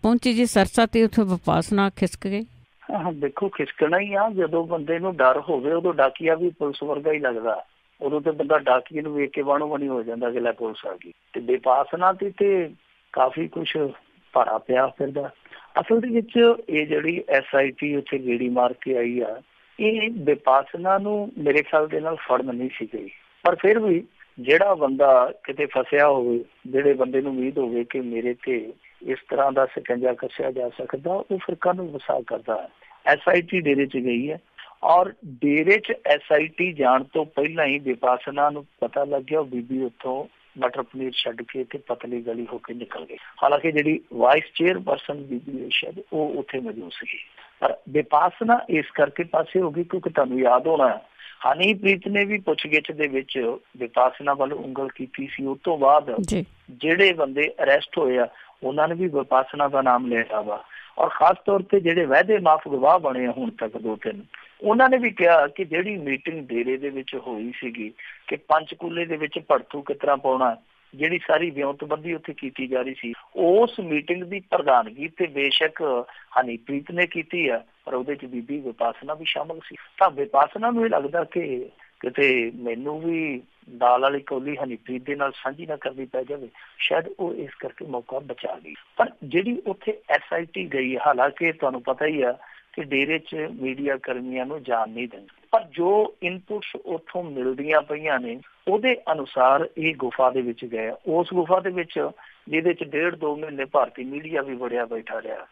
ਪਹੁੰਚੀ ਜੀ ਸਰਸਾ ਤੇ ਉੱਥੇ ਵਿਪਾਸਨਾ ਖਿਸਕ ਗਏ। ਹਾਂ ਦੇਖੋ, ਖਿਸਕਣਾ ਹੀ ਆ। ਜਦੋਂ ਬੰਦੇ ਨੂੰ ਡਰ ਹੋਵੇ ਉਦੋਂ ਡਾਕੀਆ ਵੀ ਪੁਲਿਸ ਵਰਗਾ ਹੀ ਲੱਗਦਾ। ਉਦੋਂ ਤੇ ਬੰਦਾ ਡਾਕੀਏ ਨੂੰ ਵੇਖ ਕੇ ਬਾਣੋ ਬਣੀ ਹੋ ਜਾਂਦਾ ਕਿ ਲੈ ਪੁਲਿਸ ਆ ਗਈ। ਤੇ ਵਿਪਾਸਨਾ ਤੇ ਕਾਫੀ ਕੁਛ ਭਾਰਾ ਪਿਆ ਫਿਰਦਾ। ਅਸਲ ਦੇ ਵਿੱਚ ਇਹ ਜਿਹੜੀ SIT ਉੱਥੇ ਗੇੜੀ ਮਾਰ ਕੇ ਆਈ ਆ, ਇਹ ਵਿਪਾਸਨਾ ਨੂੰ ਮੇਰੇ ਖਿਆਲ ਦੇ ਨਾਲ ਫੜਨ ਨਹੀਂ ਸੀ ਗਈ। ਪਰ ਫਿਰ ਵੀ ਜਿਹੜਾ ਬੰਦਾ ਕਿਤੇ ਫਸਿਆ ਹੋਵੇ, ਜਿਹੜੇ ਬੰਦੇ ਨੂੰ ਉਮੀਦ ਹੋਵੇ ਕਿ ਮੇਰੇ ਤੇ ਇਸ ਤਰ੍ਹਾਂ ਦਾ ਸ਼ਿਕੰਜਾ ਕੱਸਿਆ ਜਾ ਸਕਦਾ, ਉਹ ਫਿਰ ਕਾਹਨੂੰ ਵਸਾ ਕਰਦਾ ਹੈ। SIT ਡੇਰੇ 'ਚ ਗਈ ਹੈ ਔਰ ਡੇਰੇ 'ਚ SIT ਜਾਣ ਤੋਂ ਪਹਿਲਾਂ ਹੀ ਵਿਪਾਸਨਾ ਨੂੰ ਪਤਾ ਲੱਗ ਗਿਆ। ਉਹ ਬੀਬੀ ਉੱਥੋਂ ਮਟਰ ਪਨੀਰ ਛੱਡ ਕੇ ਤੇ ਪਤਲੀ ਗਲੀ ਹੋ ਕੇ ਨਿਕਲ ਗਈ। ਹਾਲਾਂਕਿ ਜਿਹੜੀ ਵਾਈਸ ਚੇਅਰਪਰਸਨ ਬੀਬੀ ਸ਼ਾਇਦ ਉਹ ਉੱਥੇ ਮੌਜੂਦ ਸੀਗੀ। ਪਰ ਵਿਪਾਸਨਾ ਇਸ ਕਰਕੇ ਪਾਸੇ ਹੋ ਗਈ ਕਿਉਂਕਿ ਤੁਹਾਨੂੰ ਯਾਦ ਹੋਣਾ ਹਨੀਪ੍ਰੀਤ ਨੇ ਵੀ ਪੁੱਛਗਿੱਛ ਦੇ ਵਿੱਚ ਵਿਪਾਸਨਾ ਵੱਲ ਉਂਗਲ ਕੀਤੀ ਸੀ। ਉਸ ਤੋਂ ਬਾਅਦ ਜਿਹੜੇ ਬੰਦੇ ਅਰੈਸਟ ਹੋਏ ਆ ਉਹਨਾਂ ਨੇ ਵੀ ਵਿਪਾਸਨਾ ਦਾ ਨਾਮ ਲਿਆ ਵਾ। ਔਰ ਖਾਸ ਤੌਰ ਤੇ ਜਿਹੜੇ ਵਾਅਦੇ ਮਾਫ ਗਵਾਹ ਬਣੇ ਆ ਹੁਣ ਤੱਕ 2-3, ਉਹਨਾਂ ਨੇ ਵੀ ਕਿਹਾ ਕਿ ਜਿਹੜੀ ਮੀਟਿੰਗ ਡੇਰੇ ਦੇ ਵਿੱਚ ਹੋਈ ਸੀਗੀ ਕਿ ਪੰਚਕੂਲੇ ਦੇ ਵਿੱਚ ਭੜਥੂ ਕਿਸ ਤਰ੍ਹਾਂ ਪਾਉਣਾ, ਜਿਹੜੀ ਸਾਰੀ ਵਿਉਂਤਬੰਦੀ ਉੱਥੇ ਕੀਤੀ ਜਾ ਰਹੀ ਸੀ, ਉਸ ਮੀਟਿੰਗ ਦੀ ਪ੍ਰਧਾਨਗੀ ਤੇ ਬੇਸ਼ੱਕ ਹਨੀਪ੍ਰੀਤ ਨੇ ਕੀਤੀ ਆ, ਪਰ ਉਹਦੇ ਚ ਬੀਬੀ ਵਿਪਾਸਨਾ ਵੀ ਸ਼ਾਮਲ ਸੀ। ਤਾਂ ਵਿਪਾਸਨਾ ਨੂੰ ਇਹ ਲੱਗਦਾ ਕਿ ਕਿਤੇ ਮੈਨੂੰ ਵੀ ਦਾਲ ਵਾਲੀ ਕੌਲੀ ਹਨੀਪ੍ਰੀਤ ਦੇ ਨਾਲ ਸਾਂਝੀ ਨਾ ਕਰਨੀ ਪੈ ਜਾਵੇ, ਸ਼ਾਇਦ ਉਹ ਇਸ ਕਰਕੇ ਮੌਕਾ ਬਚਾ ਗਈ। ਪਰ ਜਿਹੜੀ ਉੱਥੇ SIT ਗਈ, ਹਾਲਾਂਕਿ ਤੁਹਾਨੂੰ ਪਤਾ ਹੀ ਆ ਕਿ ਡੇਰੇ 'ਚ ਮੀਡੀਆ ਕਰਮੀਆਂ ਨੂੰ ਜਾਣ ਨਹੀਂ ਦਿੰਦੇ, ਪਰ ਜੋ ਇਨਪੁਟਸ ਉੱਥੋਂ ਮਿਲਦੀਆਂ ਪਈਆਂ ਨੇ ਉਹਦੇ ਅਨੁਸਾਰ ਇਹ ਗੁਫਾ ਦੇ ਵਿੱਚ ਗਏ। ਉਸ ਗੁਫਾ ਦੇ ਵਿੱਚ ਜਿਹਦੇ 'ਚ 1.5-2 ਮਹੀਨੇ ਭਾਰਤੀ ਮੀਡੀਆ ਵੀ ਵੜਿਆ ਬੈਠਾ ਰਿਹਾ,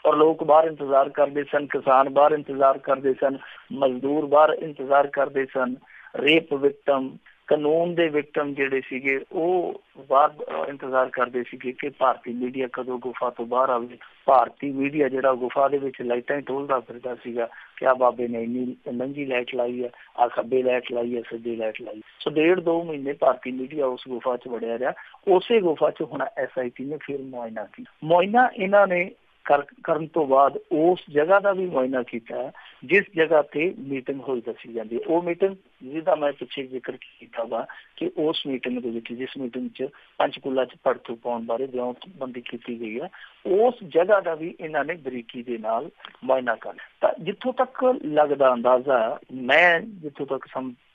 ਔਰ ਲੋਕ ਬਾਹਰ ਇੰਤਜ਼ਾਰ ਕਰਦੇ ਸਨ, ਕਿਸਾਨ ਬਾਹਰ ਇੰਤਜ਼ਾਰ ਕਰਦੇ ਸਨ, ਮਜ਼ਦੂਰ ਬਾਹਰ ਇੰਤਜ਼ਾਰ ਕਰਦੇ ਸਨ, ਰੇਪ ਵਿਕਟਮ, ਕਾਨੂੰਨ ਦੇ ਵਿਕਟਮ ਜਿਹੜੇ ਸੀਗੇ ਉਹ ਬਾਹਰ ਇੰਤਜ਼ਾਰ ਕਰਦੇ ਸੀਗੇ ਕਿ ਭਾਰਤੀ ਮੀਡੀਆ ਕਦੋਂ ਗੁਫਾ ਤੋਂ ਬਾਹਰ ਆਵੇ। ਭਾਰਤੀ ਮੀਡੀਆ ਜਿਹੜਾ ਗੁਫਾ ਦੇ ਵਿੱਚ ਲਾਈਟਾਂ ਢੋਲਦਾ ਫਿਰਦਾ ਸੀਗਾ ਕਿ ਆ ਬਾਬੇ ਨੇ ਇੰਨੀ ਮਹਿੰਗੀ ਲਾਈਟ ਲਾਈ ਹੈ, ਆ ਖੱਬੇ ਲਾਈਟ ਲਾਈ ਹੈ, ਸਿੱਧੀ ਲਾਈਟ ਲਾਈ। ਸੋ 1.5-2 ਮਹੀਨੇ ਭਾਰਤੀ ਮੀਡੀਆ ਉਸ ਗੁਫਾ 'ਚ ਵੜਿਆ ਰਿਹਾ। ਉਸੇ ਗੁਫਾ 'ਚ ਹੁਣ SIT ਨੇ ਫਿਰ ਮੁਆਇਨਾ ਕੀਤਾ। ਮੁਆਇਨਾ ਇਹਨਾਂ ਨੇ ਕਰਨ ਤੋਂ ਬਾਅਦ ਉਸ ਜਗ੍ਹਾ ਦਾ ਵੀ ਮੁਆਇਨਾ ਕੀਤਾ ਜਿਸ ਜਗ੍ਹਾ ਤੇ ਮੀਟਿੰਗ ਹੋਈ ਦੱਸੀ ਜਾਂਦੀ ਹੈ। ਉਹ ਮੀਟਿੰਗ ਜਿਹਦਾ ਮੈਂ ਪਿੱਛੇ ਜ਼ਿਕਰ ਕੀਤਾ ਵਾ ਕਿ ਉਸ ਮੀਟਿੰਗ ਦੇ ਵਿੱਚ, ਜਿਸ ਮੀਟਿੰਗ 'ਚ ਪੰਚਕੂਲਾ 'ਚ ਭੜਥੂ ਪਾਉਣ ਬਾਰੇ ਵਿਉਂਤਬੰਦੀ ਕੀਤੀ ਗਈ ਹੈ, ਉਸ ਜਗ੍ਹਾ ਦਾ ਵੀ ਇਹਨਾਂ ਨੇ ਬਰੀਕੀ ਦੇ ਨਾਲ ਮੁਆਇਨਾ ਕਰ ਲਿਆ। ਤਾਂ ਜਿੱਥੋਂ ਤੱਕ ਲੱਗਦਾ ਅੰਦਾਜ਼ਾ, ਮੈਂ ਜਿੱਥੋਂ ਤੱਕ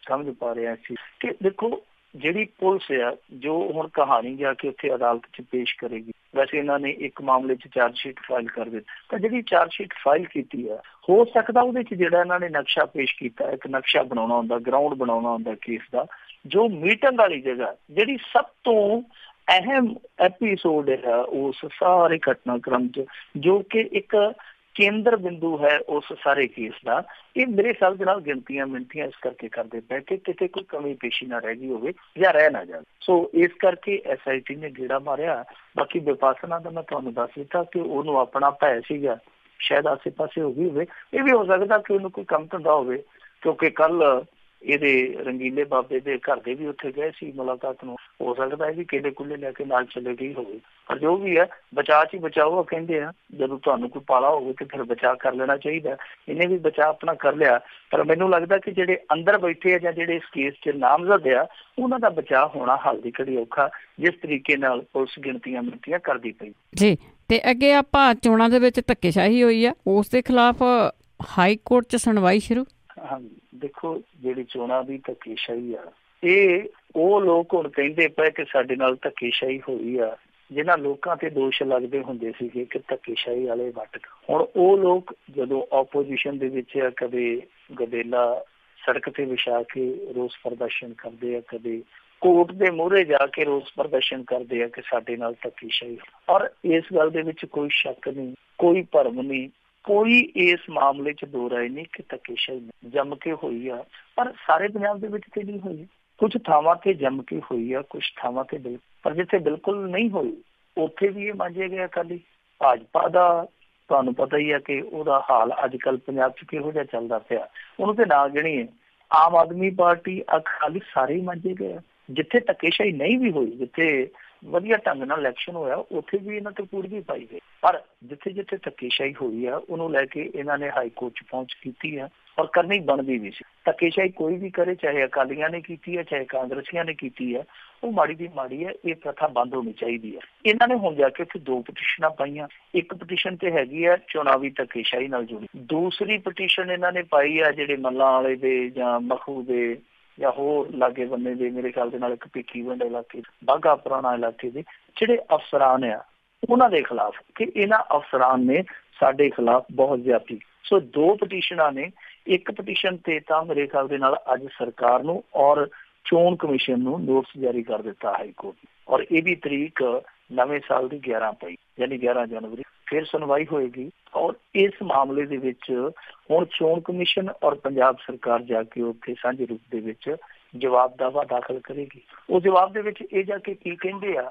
ਸਮਝ ਪਾ ਰਿਹਾ ਸੀ ਕਿ ਦੇਖੋ ਜਿਹੜੀ ਪੁਲਿਸ ਆ ਜੋ ਹੁਣ ਕਹਾਣੀ ਜਾ ਕੇ ਉੱਥੇ ਅਦਾਲਤ 'ਚ ਪੇਸ਼ ਕਰੇਗੀ, ਵੈਸੇ ਇਹਨਾਂ ਨੇ ਇੱਕ ਮਾਮਲੇ 'ਚ ਚਾਰਜਸ਼ੀਟ ਫਾਈਲ ਕਰ ਦਿੱਤੀ, ਤਾਂ ਜਿਹੜੀ ਚਾਰਜਸ਼ੀਟ ਫਾਈਲ ਕੀਤੀ ਹੈ ਹੋ ਸਕਦਾ ਉਹਦੇ 'ਚ ਜਿਹੜਾ ਇਹਨਾਂ ਨੇ ਨਕਸ਼ਾ ਪੇਸ਼ ਕੀਤਾ, ਇੱਕ ਨਕਸ਼ਾ ਬਣਾਉਣਾ ਹੁੰਦਾ, ਗਰਾਊਂਡ ਬਣਾਉਣਾ ਹੁੰਦਾ ਕੇਸ ਦਾ, ਜੋ ਮੀਟਿੰਗ ਵਾਲੀ ਜਗ੍ਹਾ ਜਿਹੜੀ ਸਭ ਤੋਂ ਅਹਿਮ ਐਪੀਸੋਡ ਹੈ ਉਸ ਸਾਰੇ ਘਟਨਾਕ੍ਰਮ 'ਚ, ਜੋ ਕਿ ਇੱਕ ਕੇਂਦਰ ਬਿੰਦੂ ਹੈ ਉਸ ਸਾਰੇ ਕੇਸ ਦਾ, ਇਹ ਮੇਰੇ ਖਿਆਲ ਦੇ ਨਾਲ ਗਿਣਤੀਆਂ ਮਿਣਤੀਆਂ ਇਸ ਕਰਕੇ ਕਰਦੇ ਪਏ ਕਿ ਕਿਤੇ ਕੋਈ ਕਮੀ ਪੇਸ਼ੀ ਨਾ ਰਹਿ ਗਈ ਹੋਵੇ ਜਾਂ ਰਹਿ ਨਾ ਜਾਵੇ। ਸੋ ਇਸ ਕਰਕੇ SIT ਨੇ ਗੇੜਾ ਮਾਰਿਆ। ਬਾਕੀ ਵਿਪਾਸਨਾ ਦਾ ਮੈਂ ਤੁਹਾਨੂੰ ਦੱਸ ਦਿੱਤਾ ਕਿ ਉਹਨੂੰ ਆਪਣਾ ਭੈ ਸੀਗਾ, ਸ਼ਾਇਦ ਆਸੇ ਪਾਸੇ ਹੋ ਗਈ ਹੋਵੇ। ਇਹ ਵੀ ਹੋ ਸਕਦਾ ਕਿ ਉਹਨੂੰ ਕੋਈ ਕੰਮ ਧੰਦਾ ਹੋਵੇ, ਕਿਉਂਕਿ ਕੱਲ ਇਹਦੇ ਰੰਗੀਲੇ ਬਾਬੇ ਦੇ ਘਰ ਦੇ ਵੀ ਉੱਥੇ ਗਏ ਸੀ ਮੁਲਾਕਾਤ ਨੂੰ। ਹੋ ਸਕਦਾ ਇਹ ਵੀ ਕੇਲੇ ਕੁੱਲੇ ਲੈ ਕੇ ਨਾਲ ਚਲੇ ਗਈ ਹੋਵੇ। ਪਰ ਜੋ ਵੀ ਹੈ, ਬਚਾਅ 'ਚ ਹੀ ਬਚਾਓ ਕਹਿੰਦੇ ਆ। ਜਦੋਂ ਤੁਹਾਨੂੰ ਕੋਈ ਪਾਲਾ ਹੋਵੇ ਤੇ ਫਿਰ ਬਚਾਅ ਕਰ ਲੈਣਾ ਚਾਹੀਦਾ। ਇਹਨੇ ਵੀ ਬਚਾਅ ਆਪਣਾ ਕਰ ਲਿਆ, ਪਰ ਮੈਨੂੰ ਲੱਗਦਾ ਕਿ ਜਿਹੜੇ ਅੰਦਰ ਬੈਠੇ ਆ ਜਾਂ ਜਿਹੜੇ ਇਸ ਕੇਸ 'ਚ ਨਾਮਜ਼ਦ ਆ, ਉਹਨਾਂ ਦਾ ਬਚਾਅ ਹੋਣਾ ਹਾਲ ਦੀ ਘੜੀ ਔਖਾ, ਜਿਸ ਤਰੀਕੇ ਨਾਲ ਪੁਲਿਸ ਗਿਣਤੀਆਂ ਮਿਣਤੀਆਂ ਕਰਦੀ ਪਈ ਜੀ। ਤੇ ਅੱਗੇ ਆਪਾਂ ਚੋਣਾਂ ਦੇ ਵਿੱਚ ਧੱਕੇਸ਼ਾਹੀ ਹੋਈ ਆ, ਉਸ ਦੇ ਖਿਲਾਫ ਹਾਈ ਕੋਰਟ 'ਚ ਸੁਣਵਾਈ ਸ਼ੁਰੂ। ਹਾਂਜੀ, ਦੇਖੋ ਜਿਹੜੀ ਚੋਣਾਂ ਦੀ ਧੱਕੇਸ਼ਾਹੀ ਆ, ਇਹ ਉਹ ਲੋਕ ਹੁਣ ਕਹਿੰਦੇ ਪਏ ਕਿ ਸਾਡੇ ਨਾਲ ਧੱਕੇਸ਼ਾਹੀ ਹੋਈ ਆ, ਜਿਹਨਾਂ ਲੋਕਾਂ ਤੇ ਦੋਸ਼ ਲੱਗਦੇ ਹੁੰਦੇ ਸੀਗੇ ਕਿ ਧੱਕੇਸ਼ਾਹੀ ਵਾਲੇ ਵੱਟ। ਹੁਣ ਉਹ ਲੋਕ ਜਦੋਂ ਆਪੋਜੀਸ਼ਨ ਦੇ ਵਿੱਚ ਆ, ਕਦੇ ਗਦੇਲਾ ਸੜਕ ਤੇ ਵਿਛਾ ਕੇ ਰੋਸ ਪ੍ਰਦਰਸ਼ਨ ਕਰਦੇ ਆ, ਕਦੇ ਕੋਰਟ ਦੇ ਮੂਹਰੇ ਜਾ ਕੇ ਰੋਸ ਪ੍ਰਦਰਸ਼ਨ ਕਰਦੇ ਆ ਕਿ ਸਾਡੇ ਨਾਲ ਧੱਕੇਸ਼ਾਹੀ। ਔਰ ਇਸ ਗੱਲ ਦੇ ਵਿੱਚ ਕੋਈ ਸ਼ੱਕ ਨਹੀਂ, ਕੋਈ ਭਰਮ ਨਹੀਂ, ਕੋਈ ਇਸ ਮਾਮਲੇ 'ਚ ਦੋ ਰਾਏ ਨਹੀਂ ਕਿ ਧੱਕੇਸ਼ਾਹੀ ਜੰਮ ਕੇ ਹੋਈ ਆ। ਪਰ ਸਾਰੇ ਪੰਜਾਬ ਦੇ ਵਿੱਚ ਤੇ ਨਹੀਂ ਹੋਈ, ਕੁਝ ਥਾਵਾਂ ਤੇ ਜੰਮ ਕੇ ਹੋਈ ਆ, ਕੁਝ ਥਾਵਾਂ ਤੇ ਬਿਲਕੁਲ, ਪਰ ਜਿੱਥੇ ਬਿਲਕੁਲ ਨਹੀਂ ਹੋਈ ਉੱਥੇ ਵੀ ਇਹ ਮੰਨਿਆ ਗਿਆ। ਅਕਾਲੀ ਭਾਜਪਾ ਦਾ ਤੁਹਾਨੂੰ ਪਤਾ ਹੀ ਆ ਕਿ ਉਹਦਾ ਹਾਲ ਅੱਜ ਕੱਲ੍ਹ ਪੰਜਾਬ 'ਚ ਕਿਹੋ ਜਿਹਾ ਚੱਲਦਾ ਪਿਆ, ਉਹਨੂੰ ਤੇ ਨਾ ਗਿਣੀਏ। ਆਮ ਆਦਮੀ ਪਾਰਟੀ, ਅਕਾਲੀ ਸਾਰੇ ਹੀ ਮੰਨੇ ਗਏ। ਜਿੱਥੇ ਧੱਕੇਸ਼ਾਹੀ ਨਹੀਂ ਵੀ ਹੋਈ, ਜਿੱਥੇ ਵਧੀਆ ਢੰਗ ਨਾਲ ਇਲੈਕਸ਼ਨ ਹੋਇਆ, ਉੱਥੇ ਵੀ ਇਹਨਾਂ ਤੇ ਪੂਰਬੀ ਪਾਈ ਗਈ। ਪਰ ਜਿੱਥੇ ਜਿੱਥੇ ਧੱਕੇਸ਼ਾਹੀ ਹੋਈ ਆ, ਉਹਨੂੰ ਲੈ ਕੇ ਇਹਨਾਂ ਨੇ ਹਾਈ ਕੋਰਟ 'ਚ ਪਹੁੰਚ ਕੀਤੀ ਆ, ਔਰ ਕਰਨੀ ਬਣਦੀ ਵੀ ਸੀ। ਧੱਕੇਸ਼ਾਹੀ ਕੋਈ ਵੀ ਕਰੇ, ਚਾਹੇ ਅਕਾਲੀਆਂ ਨੇ ਕੀਤੀ ਹੈ, ਚਾਹੇ ਕਾਂਗਰਸੀਆਂ ਨੇ ਕੀਤੀ ਹੈ, ਉਹ ਮਾੜੀ ਦੀ ਮਾੜੀ ਹੈ। ਇਹ ਪ੍ਰਥਾ ਬੰਦ ਹੋਣੀ ਚਾਹੀਦੀ ਹੈ। ਇਹਨਾਂ ਨੇ ਹੁਣ ਜਾ ਕੇ ਉੱਥੇ 2 ਪਟੀਸ਼ਨਾਂ ਪਾਈਆਂ। ਇੱਕ ਪਟੀਸ਼ਨ ਤੇ ਹੈਗੀ ਆ ਚੁਣਾਵੀ ਧੱਕੇਸ਼ਾਹੀ ਨਾਲ ਜੁੜੀ, ਦੂਸਰੀ ਪਟੀਸ਼ਨ ਇਹਨਾਂ ਨੇ ਪਾਈ ਆ ਜਿਹੜੇ ਮੱਲਾਂ ਵਾਲੇ ਦੇ ਜਾਂ ਮਖੂ ਦੇ ਜਾਂ ਹੋਰ ਲਾਗੇ ਬੰਨੇ ਦੇ, ਮੇਰੇ ਖਿਆਲ ਦੇ ਨਾਲ ਇੱਕ ਭਿੱਖੀਵਿੰਡ ਇਲਾਕੇ, ਬਾਘਾ ਪੁਰਾਣਾ ਇਲਾਕੇ ਦੇ ਜਿਹੜੇ ਅਫਸਰਾਨ ਆ, ਉਹਨਾਂ ਦੇ ਖਿਲਾਫ ਕਿ ਇਹਨਾਂ ਅਫਸਰਾਨ ਨੇ ਸਾਡੇ ਖਿਲਾਫ ਬਹੁਤ ਜ਼ਿਆਦਤੀ। ਸੋ 2 ਪਟੀਸ਼ਨਾਂ ਨੇ। ਇੱਕ ਪਟੀਸ਼ਨ ਤੇ ਤਾਂ ਮੇਰੇ ਖਿਆਲ ਦੇ ਨਾਲ ਅੱਜ ਸਰਕਾਰ ਨੂੰ ਔਰ ਚੋਣ ਕਮਿਸ਼ਨ ਨੂੰ ਨੋਟਿਸ ਜਾਰੀ ਕਰ ਦਿੱਤਾ ਹਾਈ ਕੋਰਟ ਨੇ, ਔਰ ਇਹਦੀ ਤਰੀਕ ਨਵੇਂ ਸਾਲ ਦੀ 11 ਪਈ, ਯਾਨੀ 11 ਜਨਵਰੀ ਫਿਰ ਸੁਣਵਾਈ ਹੋਏਗੀ। ਔਰ ਇਸ ਮਾਮਲੇ ਦੇ ਵਿੱਚ ਹੁਣ ਚੋਣ ਕਮਿਸ਼ਨ ਔਰ ਪੰਜਾਬ ਸਰਕਾਰ ਜਾ ਕੇ ਉੱਥੇ ਸਾਂਝੇ ਰੂਪ ਦੇ ਵਿੱਚ ਜਵਾਬ ਦਾਵਾ ਦਾਖਲ ਕਰੇਗੀ। ਉਹ ਜਵਾਬ ਦੇ ਵਿੱਚ ਇਹ ਜਾ ਕੇ ਕੀ ਕਹਿੰਦੇ ਆ,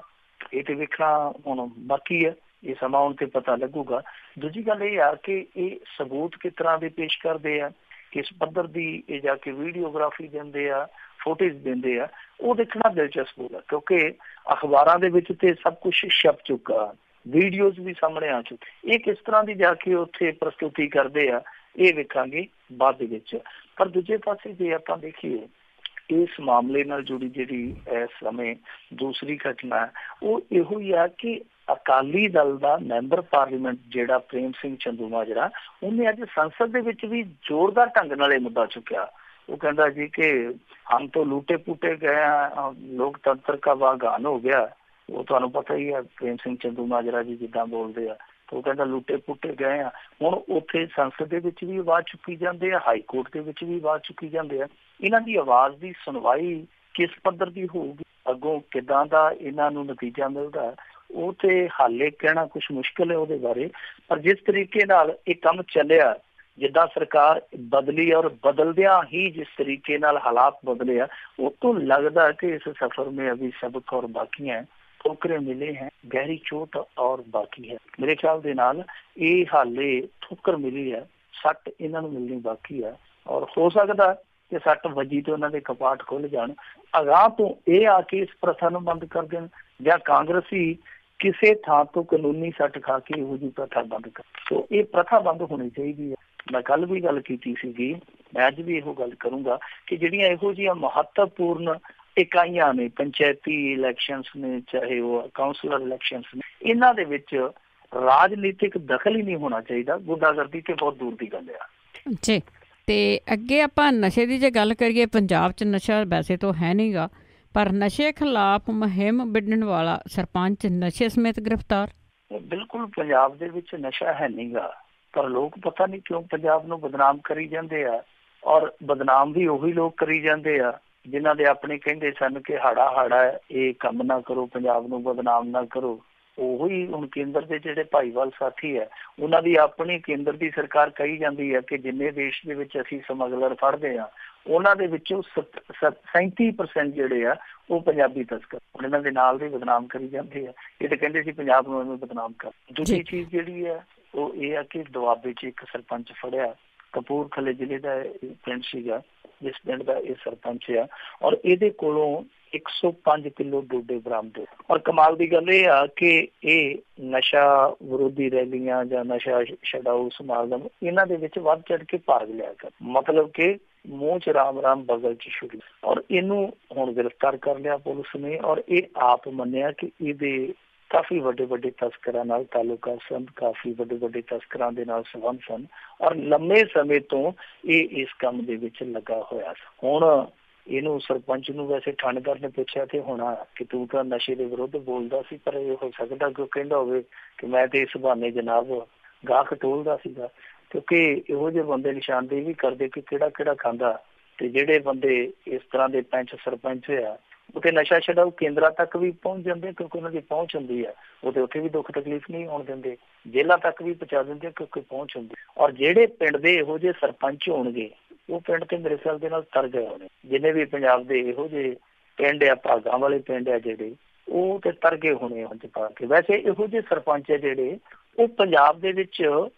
ਇਹ ਤੇ ਵੇਖਣਾ ਹੁਣ ਬਾਕੀ ਹੈ, ਇਹ ਸਮਾਂ ਆਉਣ ਤੇ ਪਤਾ ਲੱਗੂਗਾ। ਦੂਜੀ ਗੱਲ ਇਹ ਆ ਕਿ ਇਹ ਸਬੂਤ ਕਿਸ ਤਰ੍ਹਾਂ ਦੇ ਪੇਸ਼ ਕਰਦੇ ਆ, ਕਿਸ ਪੱਧਰ ਦੀ ਇਹ ਜਾ ਕੇ ਵੀਡੀਓਗ੍ਰਾਫੀ ਦਿੰਦੇ ਆ, ਫੋਟੇਜ ਦਿੰਦੇ ਆ, ਉਹ ਦੇਖਣਾ ਦਿਲਚਸਪ ਹੋਗਾ। ਕਿਉਂਕਿ ਅਖਬਾਰਾਂ ਦੇ ਵਿੱਚ ਤੇ ਸਭ ਕੁਛ ਛਪ ਚੁੱਕਾ, ਵੀਡੀਓਜ਼ ਵੀ ਸਾਹਮਣੇ ਆ ਚੁੱਕੇ। ਇਹ ਕਿਸ ਤਰ੍ਹਾਂ ਦੀ ਜਾ ਕੇ ਉੱਥੇ ਪ੍ਰਸਤੁਤੀ ਕਰਦੇ ਆ, ਇਹ ਵੇਖਾਂਗੇ ਬਾਅਦ ਦੇ ਵਿੱਚ। ਪਰ ਦੂਜੇ ਪਾਸੇ ਜੇ ਆਪਾਂ ਦੇਖੀਏ ਇਸ ਮਾਮਲੇ ਨਾਲ ਜੁੜੀ ਜਿਹੜੀ ਇਸ ਸਮੇਂ ਦੂਸਰੀ ਘਟਨਾ ਉਹ ਇਹੋ ਹੀ ਆ ਕਿ ਅਕਾਲੀ ਦਲ ਦਾ ਮੈਂਬਰ ਪਾਰਲੀਮੈਂਟ ਜਿਹੜਾ ਪ੍ਰੇਮ ਸਿੰਘ ਚੰਦੂਮਾਜਰਾ, ਉਹਨੇ ਅੱਜ ਸੰਸਦ ਦੇ ਵਿੱਚ ਵੀ ਜ਼ੋਰਦਾਰ ਢੰਗ ਨਾਲ ਇਹ ਮੁੱਦਾ ਚੁੱਕਿਆ। वो कहता जी कि हम तो लूटे पुटे गए हैं, लोकतंत्र का वागान हो गया। वो तो पता ही है प्रेम सिंह चंदूमाजरा जी जिदा बोलते हैं, तो कहता लूटे पुटे गए हैं। हुण उत्थे संसद दे विच भी आवाज़ चुकी जाती है, हाई कोर्ट दे विच भी आवाज़ चुकी जाती है। इन्हां दी आवाज़ की सुनवाई किस पद्धर की होगी, अगों किदां दा इन्हां नूं नतीजा मिलदा, वो तो हाले कहना कुछ मुश्किल है उहदे बारे। पर जिस तरीके नाल इह काम चलिया, जिद्दां सरकार बदली और बदलदियां ही जिस तरीके नाल हालात बदले आ, वो तो लगता है कि इस सफर में अभी सबक और बाकी है, ठोकरें मिले हैं, गहरी चोट और बाकी है। मेरे ख्याल दे नाल ये हाले ठोकर मिली है, सट इन्हां नूं मिलनी बाकी है। और हो सकता कि सट वजी तो उन्हां दे कपाट खुल जाण, अगाह तो ये आके इस प्रथा नूं बंद कर देण, जां कांग्रेसी किसी थां तो कानूनी सट खा के इहो जी प्रथा बंद कर। तो ये प्रथा बंद होनी चाहिए है। मैं कल भी गल की सीगी, मैं अज भी इहो गल करूँगा कि जिहड़ियां इहो जिहियां महत्वपूर्ण इकाइयां ने, पंचायती इलैक्शनस ने, चाहे वो काउंसलर इलैक्शनस ने, इन्हां दे विच राजनीतिक दखल ही नहीं होना चाहिए। गुंडागर्दी ते बहुत दूर की गल है जी। ते अगे आपां नशे की जे गल करिए, पंजाब च नशा वैसे तो है नहीं गा, पर नशे खिलाफ मुहिम बिडन वाला सरपंच नशे समेत गिरफ्तार। बिल्कुल पंजाब दे विच नशा है नहीं गा, पर लोग पता नहीं क्यों पंजाब नूं बदनाम करी जांदे आ। और बदनाम भी उही लोग करी जांदे आ जिन्हां दे अपने कहिंदे सन कि हाड़ा हाड़ा ये काम ना करो, पंजाब नूं बदनाम ना करो। ਉਹੀ ਹੁਣ ਕੇਂਦਰ ਦੇ ਜਿਹੜੇ ਭਾਈਵਾਲ ਸਾਥੀ ਹੈ, ਉਹਨਾਂ ਦੀ ਆਪਣੀ ਕੇਂਦਰ ਦੀ ਸਰਕਾਰ ਕਹੀ ਜਾਂਦੀ ਹੈ ਕਿ ਜਿੰਨੇ ਦੇਸ਼ ਦੇ ਵਿੱਚ ਅਸੀਂ ਸਮਗਲਰ ਫੜਦੇ ਹਾਂ, ਉਹਨਾਂ ਦੇ ਵਿੱਚੋਂ 37% ਜਿਹੜੇ ਆ ਉਹ ਪੰਜਾਬੀ ਤਸਕਰ। ਹੁਣ ਇਹਨਾਂ ਦੇ ਨਾਲ ਦੇ ਬਦਨਾਮ ਕਰੀ ਜਾਂਦੇ ਆ। ਇਹ ਤਾਂ ਕਹਿੰਦੇ ਸੀ ਪੰਜਾਬ ਨੂੰ ਐਵੇਂ ਬਦਨਾਮ ਕਰ। ਦੂਜੀ ਚੀਜ਼ ਜਿਹੜੀ ਹੈ ਉਹ ਇਹ ਆ ਕਿ ਦੁਆਬੇ 'ਚ ਇੱਕ ਸਰਪੰਚ ਫੜਿਆ, ਕਪੂਰਥਲੇ ਜ਼ਿਲ੍ਹੇ ਦਾ ਪਿੰਡ ਸੀਗਾ, ਜਿਸ ਪਿੰਡ ਦਾ ਇਹ ਸਰਪੰਚ ਆ, ਔਰ ਇਹਦੇ ਕੋਲੋਂ 105 ਕਿਲੋ ਡੋਡੇ ਬਰਾਮਦ ਹੋਏ। ਔਰ ਕਮਾਲ ਦੀ ਗੱਲ ਇਹ ਆ ਕਿ ਇਹ ਨਸ਼ਾ ਵਿਰੋਧੀ ਰੈਲੀਆਂ ਜਾਂ ਨਸ਼ਾ ਛਡਾਊ ਸਮਾਗਮ ਇਹਨਾਂ ਦੇ ਵਿੱਚ ਵੱਧ ਚੜ ਕੇ ਭਾਗ ਲਿਆ ਕਰ, ਮਤਲਬ ਕਿ ਮੂੰਹ 'ਚ ਰਾਮ ਰਾਮ ਬਗਲ 'ਚ ਛੁਰੀ। ਔਰ ਇਹਨੂੰ ਹੁਣ ਗ੍ਰਿਫਤਾਰ ਕਰ ਲਿਆ ਪੁਲਿਸ ਨੇ, ਔਰ ਇਹ ਆਪ ਮੰਨਿਆ ਕਿ ਇਹਦੇ ਕਾਫੀ ਵੱਡੇ ਵੱਡੇ ਤਸਕਰਾਂ ਨਾਲ ਤਾਲੁਕਾਤ ਸਨ, ਕਾਫੀ ਵੱਡੇ ਵੱਡੇ ਤਸਕਰਾਂ ਦੇ ਨਾਲ ਸੰਬੰਧ ਸਨ, ਔਰ ਲੰਮੇ ਸਮੇਂ ਤੋਂ ਇਹ ਇਸ ਕੰਮ ਦੇ ਵਿੱਚ ਲੱਗਾ ਹੋਇਆ ਸੀ। ਹੁਣ ਇਹਨੂੰ ਸਰਪੰਚ ਨੂੰ ਵੈਸੇ ਥਾਣੇਦਾਰ ਨੇ ਪੁੱਛਿਆ ਤੇ ਹੋਣਾ ਕਿ ਤੂੰ ਤਾਂ ਨਸ਼ੇ ਦੇ ਵਿਰੁੱਧ ਬੋਲਦਾ ਸੀ, ਪਰ ਇਹ ਹੋ ਸਕਦਾ ਕਿ ਕਹਿੰਦਾ ਹੋਵੇ ਕਿ ਮੈਂ ਤੇ ਇਸ ਬਹਾਨੇ ਜਨਾਬ ਗਾਹਕ ਟੋਲਦਾ ਸੀਗਾ, ਕਿਉਂਕਿ ਇਹੋ ਜਿਹੇ ਬੰਦੇ ਨਿਸ਼ਾਨਦੇਹੀ ਵੀ ਕਰਦੇ ਕਿ ਕਿਹੜਾ ਕਿਹੜਾ ਖਾਂਦਾ। ਤੇ ਜਿਹੜੇ ਬੰਦੇ ਇਸ ਤਰ੍ਹਾਂ ਦੇ ਪੰਚ ਸਰਪੰਚ ਹੋਇਆ ਉਹ ਤੇ ਨਸ਼ਾ ਛਡਾਊ ਕੇਂਦਰਾਂ ਤੱਕ ਵੀ ਪਹੁੰਚ ਜਾਂਦੇ, ਕਿਉਂਕਿ ਉਹਨਾਂ ਦੀ ਪਹੁੰਚ ਹੁੰਦੀ ਹੈ। ਉਹ ਤੇ ਉੱਥੇ ਵੀ ਦੁੱਖ ਤਕਲੀਫ ਨਹੀਂ ਆਉਣ ਦਿੰਦੇ, ਜੇਲ੍ਹਾਂ ਤੱਕ ਵੀ ਪਹੁੰਚਾ ਦਿੰਦੇ ਕਿਉਂਕਿ ਪਹੁੰਚ ਹੁੰਦੀ। ਔਰ ਜਿਹੜੇ ਪਿੰਡ ਦੇ ਇਹੋ ਜਿਹੇ ਸਰਪੰਚ ਹੋਣਗੇ ਉਹ ਪਿੰਡ ਤੇ ਮੇਰੇ ਖਿਆਲ ਦੇ ਨਾਲ ਤਰ ਗਏ ਹੋਣੇ। ਜਿੰਨੇ ਵੀ ਪੰਜਾਬ ਦੇ ਇਹੋ ਜਿਹੇ ਪਿੰਡ ਆ, ਭਾਗਾਂ ਵਾਲੇ ਪਿੰਡ ਆ ਜਿਹੜੇ, ਉਹ ਤੇ ਤਰ ਗਏ ਹੋਣੇ ਹੁਣ ਪਾ ਕੇ। ਵੈਸੇ ਇਹੋ ਜਿਹੇ ਸਰਪੰਚ ਆ ਜਿਹੜੇ ਉਹ ਪੰਜਾਬ ਦੇ ਵਿੱਚ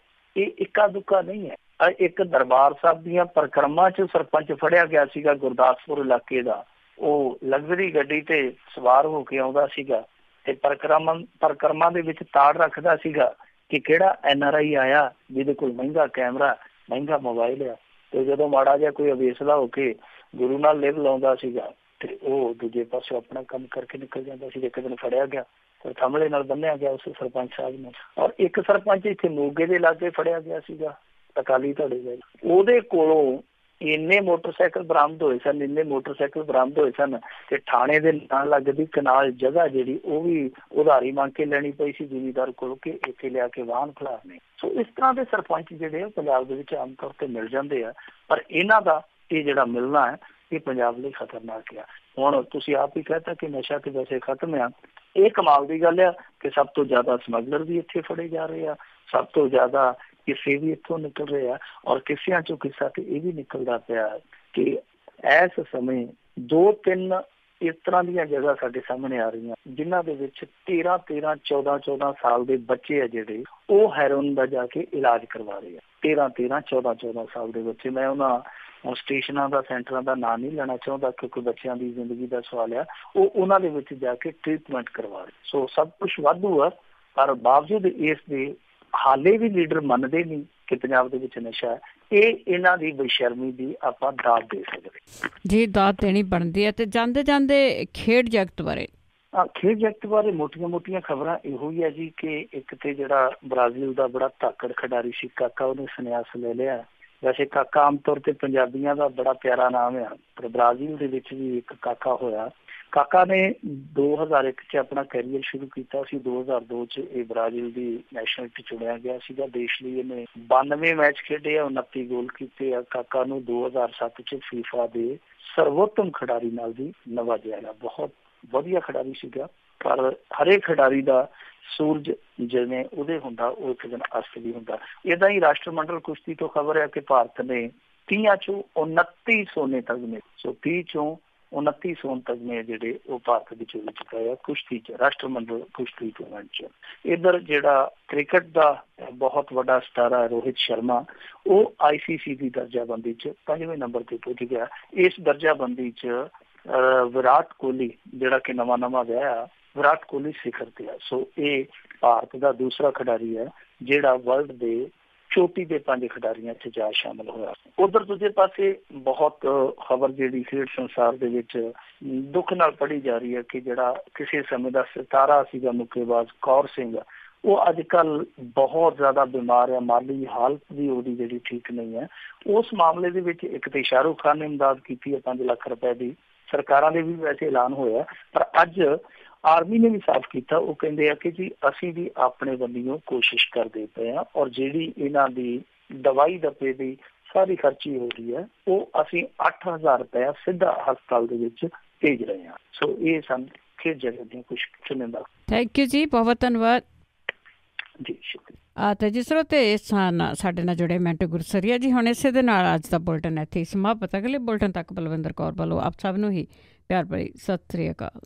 ਇਹ ਇੱਕਾ ਦੁੱਕਾ ਨਹੀਂ ਹੈ। ਇੱਕ ਦਰਬਾਰ ਸਾਹਿਬ ਦੀਆਂ ਪਰਿਕਰਮਾ 'ਚ ਸਰਪੰਚ ਫੜਿਆ ਗਿਆ ਸੀਗਾ ਗੁਰਦਾਸਪੁਰ ਇਲਾਕੇ ਦਾ। ਉਹ ਲਗਜ਼ਰੀ ਗੱਡੀ ਤੇ ਸਵਾਰ ਹੋ ਕੇ ਆਉਂਦਾ ਸੀਗਾ ਤੇ ਪਰਿਕਰਮਾ ਦੇ ਵਿੱਚ ਤਾੜ ਰੱਖਦਾ ਸੀਗਾ ਕਿ ਕਿਹੜਾ NRI ਆਇਆ ਜਿਹਦੇ ਕੋਲ ਮਹਿੰਗਾ ਕੈਮਰਾ, ਮਹਿੰਗਾ ਮੋਬਾਈਲ ਆ। ਤੇ ਜਦੋਂ ਮਾੜਾ ਜਿਹਾ ਕੋਈ ਅਵੇਸਲਾ ਹੋ ਕੇ ਗੁਰੂ ਨਾਲ ਲਿਵ ਲਾਉਂਦਾ ਸੀਗਾ ਤੇ ਉਹ ਦੂਜੇ ਪਾਸੇ ਆਪਣਾ ਕੰਮ ਕਰਕੇ ਨਿਕਲ ਜਾਂਦਾ ਸੀ। ਇੱਕ ਦਿਨ ਫੜਿਆ ਗਿਆ, ਫਿਰ ਥੰਮਲੇ ਨਾਲ ਬੰਨਿਆ ਗਿਆ ਉਸ ਸਰਪੰਚ ਸਾਹਿਬ ਨੂੰ। ਔਰ ਇੱਕ ਸਰਪੰਚ ਇੱਥੇ ਮੋਗੇ ਦੇ ਲਾਗੇ ਫੜਿਆ ਗਿਆ ਸੀਗਾ ਅਕਾਲੀ ਧੜੇ ਦਾ, ਉਹਦੇ ਕੋਲੋਂ ਇੰਨੇ ਮੋਟਰਸਾਈਕਲ ਬਰਾਮਦ ਹੋਏ ਸਨ ਤੇ ਥਾਣੇ ਦੇ ਨਾਲ ਲੱਗਦੀ ਕਨਾਲ ਜਗ੍ਹਾ ਜਿਹੜੀ ਉਹ ਵੀ ਉਧਾਰੀ ਮੰਗ ਕੇ ਲੈਣੀ ਪਈ ਸੀ ਜ਼ਿਮੀਦਾਰ ਕੋਲ ਕਿ ਇੱਥੇ ਲਿਆ ਕੇ ਵਾਹਨ ਖਿਲਾਰਨੇ। ਸੋ ਇਸ ਤਰ੍ਹਾਂ ਦੇ ਸਰਪੰਚ ਜਿਹੜੇ ਆ ਪੰਜਾਬ ਦੇ ਵਿੱਚ ਆਮ ਤੌਰ ਤੇ ਮਿਲ ਜਾਂਦੇ ਆ, ਪਰ ਇਹਨਾਂ ਦਾ ਇਹ ਜਿਹੜਾ ਮਿਲਣਾ ਹੈ ਇਹ ਪੰਜਾਬ ਲਈ ਖਤਰਨਾਕ ਆ। ਹੁਣ ਤੁਸੀਂ ਆਪ ਹੀ ਕਹਿਤਾ ਕਿ ਨਸ਼ਾ ਤੇ ਵੈਸੇ ਖਤਮ ਆ। ਇਹ ਕਮਾਲ ਦੀ ਗੱਲ ਆ ਕਿ ਸਭ ਤੋਂ ਜ਼ਿਆਦਾ ਸਮਗਲਰ ਵੀ ਇੱਥੇ ਫੜੇ ਜਾ ਰਹੇ ਆ, ਸਭ ਤੋਂ ਜ਼ਿਆਦਾ ਕਿਸੇ ਵੀ ਇੱਥੋਂ ਨਿਕਲ ਰਹੇ ਆ, ਔਰ ਕਿਸਿਆਂ ਚੋਂ ਕਿੱਸਾ ਤੇ ਇਹ ਵੀ ਨਿਕਲਦਾ ਪਿਆ ਕਿ ਇਸ ਸਮੇਂ 2-3 ਇਸ ਤਰ੍ਹਾਂ ਦੀਆਂ ਜਗ੍ਹਾ ਸਾਡੇ ਸਾਹਮਣੇ ਆ ਰਹੀਆਂ ਜਿਨ੍ਹਾਂ ਦੇ ਵਿੱਚ 13-13, 14-14 ਸਾਲ ਦੇ ਬੱਚੇ ਆ ਜਿਹੜੇ ਉਹ ਹੈਰੋਇਨ ਦਾ ਜਾ ਕੇ ਇਲਾਜ ਕਰਵਾ ਰਹੇ ਆ। 13-13, 14-14 ਸਾਲ ਦੇ ਬੱਚੇ। ਮੈਂ ਉਹਨਾਂ ਸਟੇਸ਼ਨਾਂ ਦਾ, ਸੈਂਟਰਾਂ ਦਾ ਨਾਂ ਨਹੀਂ ਲੈਣਾ ਚਾਹੁੰਦਾ ਕਿਉਂਕਿ ਬੱਚਿਆਂ ਦੀ ਜ਼ਿੰਦਗੀ ਦਾ ਸਵਾਲ ਆ। ਉਹ ਉਹਨਾਂ ਦੇ ਵਿੱਚ ਜਾ ਕੇ ਟ੍ਰੀਟਮੈਂਟ ਕਰਵਾ ਰਹੇ। ਸੋ ਸਭ ਕੁਛ ਵਾਧੂ ਆ, ਪਰ ਬਾਵਜੂਦ ਇਸ ਦੇ ਹਾਲੇ ਵੀ ਲੀਡਰ ਮੰਨਦੇ ਨਹੀਂ ਕਿ ਪੰਜਾਬ ਦੇ ਵਿੱਚ ਨਸ਼ਾ ਹੈ, ਇਹ ਇਹਨਾਂ ਦੀ ਬੇਸ਼ਰਮੀ ਦੀ ਆਪਾਂ ਦਾਤ ਦੇ ਸਕਦੇ ਜੀ, ਦਾਤ ਦੇਣੀ ਬਣਦੀ ਹੈ। ਤੇ ਜਾਂਦੇ ਜਾਂਦੇ ਖੇਡ ਜਗਤ ਬਾਰੇ ਖੇਡ ਜਗਤ ਬਾਰੇ ਮੋਟੀਆਂ ਖਬਰਾਂ ਇਹੋ ਹੀ ਹੈ ਜੀ ਕਿ ਇੱਕ ਤੇ ਜਿਹੜਾ ਬ੍ਰਾਜ਼ੀਲ ਦਾ ਬੜਾ ਧਾਕੜ ਖਿਡਾਰੀ ਸੀ ਕਾਕਾ, ਉਹਨੇ ਸੰਨਿਆਸ ਲੈ ਲਿਆ। ਵੈਸੇ ਕਾਕਾ ਆਮ ਤੌਰ ਤੇ ਪੰਜਾਬੀਆਂ ਦਾ ਬੜਾ ਪਿਆਰਾ ਨਾਮ ਆ, ਪਰ ਬ੍ਰਾਜ਼ੀਲ ਦੇ ਵਿੱਚ ਵੀ ਇੱਕ ਕਾਕਾ ਹੋਇਆ। ਕਾਕਾ ਨੇ 2001 ਚ ਆਪਣਾ ਕੈਰੀਅਰ ਸ਼ੁਰੂ ਕੀਤਾ ਸੀ। 2002 ਚ ਇਹ ਬ੍ਰਾਜ਼ੀਲ ਦੀ ਨੈਸ਼ਨਲ ਚ ਚੁਣਿਆ ਗਿਆ ਸੀਗਾ ਦੇਸ਼ ਲਈ। ਇਹਨੇ 92 ਮੈਚ ਖੇਡੇ ਆ, 29 ਗੋਲ ਕੀਤੇ ਆ। ਕਾਕਾ ਨੂੰ 2007 ਚ ਫੀਫਾ ਦੇ ਸਰਵੋਤਮ ਖਿਡਾਰੀ ਨਾਲ ਵੀ ਨਵਾਜਿਆ ਗਿਆ। ਬਹੁਤ ਵਧੀਆ ਖਿਡਾਰੀ ਸੀਗਾ, ਪਰ ਹਰੇਕ ਖਿਡਾਰੀ ਦਾ ਸੂਰਜ ਜਿਵੇਂ ਉਹਦੇ ਹੁੰਦਾ ਉਹ ਇੱਕ ਦਿਨ ਅਸਤ ਵੀ ਹੁੰਦਾ। ਏਦਾਂ ਹੀ ਰਾਸ਼ਟਰਮੰਡਲ ਕੁਸ਼ਤੀ ਤੋਂ ਖਬਰ ਹੈ ਕਿ ਭਾਰਤ ਨੇ 30 ਚੋਂ 29 ਸੋਨੇ ਤਗਮੇ, 30 ਚੋਂ 29 ਸੋਨ ਤਗਮੇ ਜਿਹੜੇ ਉਹ ਭਾਰਤ ਵਿੱਚ ਹੋ ਚੁੱਕਾ ਆ ਕੁਸ਼ਤੀ ਚ, ਰਾਸ਼ਟਰਮੰਡਲ ਕੁਸ਼ਤੀ ਟੂਰਨਾਮੈਂਟ ਚ। ਇੱਧਰ ਜਿਹੜਾ ਕ੍ਰਿਕਟ ਦਾ ਬਹੁਤ ਵੱਡਾ ਸਟਾਰ ਹੈ ਰੋਹਿਤ ਸ਼ਰਮਾ, ਉਹ ICC ਦੀ ਦਰਜਾਬੰਦੀ ਚ 5ਵੇਂ ਨੰਬਰ ਤੇ ਪਹੁੰਚ ਗਿਆ। ਇਸ ਦਰਜਾਬੰਦੀ ਚ ਵਿਰਾਟ ਕੋਹਲੀ ਜਿਹੜਾ ਕਿ ਨਵਾਂ ਵਿਆਹਿਆ, ਵਿਰਾਟ ਕੋਹਲੀ ਸਿਖਰ ਤੇ ਆ। ਸੋ ਇਹ ਭਾਰਤ ਦਾ ਦੂਸਰਾ ਖਿਡਾਰੀ ਹੈ ਜਿਹੜਾ ਵਰਲਡ ਦੇ ਚੋਟੀ ਦੇ 5 ਖਿਡਾਰੀਆਂ 'ਚ ਜਾ ਸ਼ਾਮਲ ਹੋਇਆ। ਉਧਰ ਦੂਜੇ ਪਾਸੇ ਬਹੁਤ ਖਬਰ ਜਿਹੜੀ ਖੇਡ ਸੰਸਾਰ ਦੇ ਵਿੱਚ ਦੁੱਖ ਨਾਲ ਪੜ੍ਹੀ ਜਾ ਰਹੀ ਹੈ ਕਿ ਜਿਹੜਾ ਕਿਸੇ ਸਮੇਂ ਦਾ ਸਿਤਾਰਾ ਸੀਗਾ ਮੁੱਕੇਬਾਜ਼ ਕੌਰ ਸਿੰਘ, ਉਹ ਅੱਜ ਕੱਲ੍ਹ ਬਹੁਤ ਜ਼ਿਆਦਾ ਬਿਮਾਰ ਹੈ। ਮਾਲੀ ਹਾਲਤ ਵੀ ਉਹਦੀ ਜਿਹੜੀ ਠੀਕ ਨਹੀਂ ਹੈ। ਉਸ ਮਾਮਲੇ ਦੇ ਵਿੱਚ ਇੱਕ ਤੇ ਸ਼ਾਹਰੁਖ ਖਾਨ ਨੇ ਇਮਦਾਦ ਕੀਤੀ ਹੈ 5 ਲੱਖ ਰੁਪਏ ਦੀ। ਸਰਕਾਰਾਂ ਦੇ ਵੀ ਵੈਸੇ ਐਲਾਨ ਹੋਇਆ, ਪਰ ਅੱਜ ਆਰਮੀ ਨੇ ਵੀ ਸਾਫ਼ ਕੀਤਾ। ਉਹ ਕਹਿੰਦੇ ਆ ਕਿ ਜੀ ਅਸੀਂ ਵੀ ਆਪਣੇ ਵੱਲੋਂ ਕੋਸ਼ਿਸ਼ ਕਰਦੇ ਪਏ ਹਾਂ, ਔਰ ਜਿਹੜੀ ਇਹਨਾਂ ਦੀ ਦਵਾਈ ਦੱਪੇ ਦੀ ਸਾਰੀ ਖਰਚੀ ਹੋ ਰਹੀ ਹੈ ਉਹ ਅਸੀਂ 8000 ਰੁਪਇਆ ਸਿੱਧਾ ਹਸਪਤਾਲ ਦੇ ਵਿੱਚ ਭੇਜ ਰਹੇ ਹਾਂ। ਸੋ ਇਹ ਸਨ ਖੇਡ ਜਗਤ ਦੀਆਂ ਕੁਛ ਚੁਣਿੰਦਾ। ਥੈਂਕ ਯੂ ਜੀ, ਬਹੁਤ ਧੰਨਵਾਦ ਜੀ, ਸ਼ੁਕਰੀਆ। ਤੇ ਜਿਸ ਤਰ੍ਹਾਂ ਤੇ ਇਸ ਸਾਡੇ ਨਾਲ ਜੁੜੇ ਮਿੰਟੂ ਗੁਰਸਰੀਆ ਜੀ। ਹੁਣ ਇਸੇ ਦੇ ਨਾਲ ਅੱਜ ਦਾ ਬੁਲਟਨ ਇੱਥੇ ਸਮਾਪਤ। ਅਗਲੇ ਬੁਲਟਨ ਤੱਕ ਬਲਵਿੰਦਰ ਕੌਰ ਵੱਲੋਂ ਆਪ ਸਭ ਨੂੰ ਹੀ ਪਿਆਰ ਭਰੀ ਸਤਿ ਸ੍ਰੀ ਅਕਾਲ।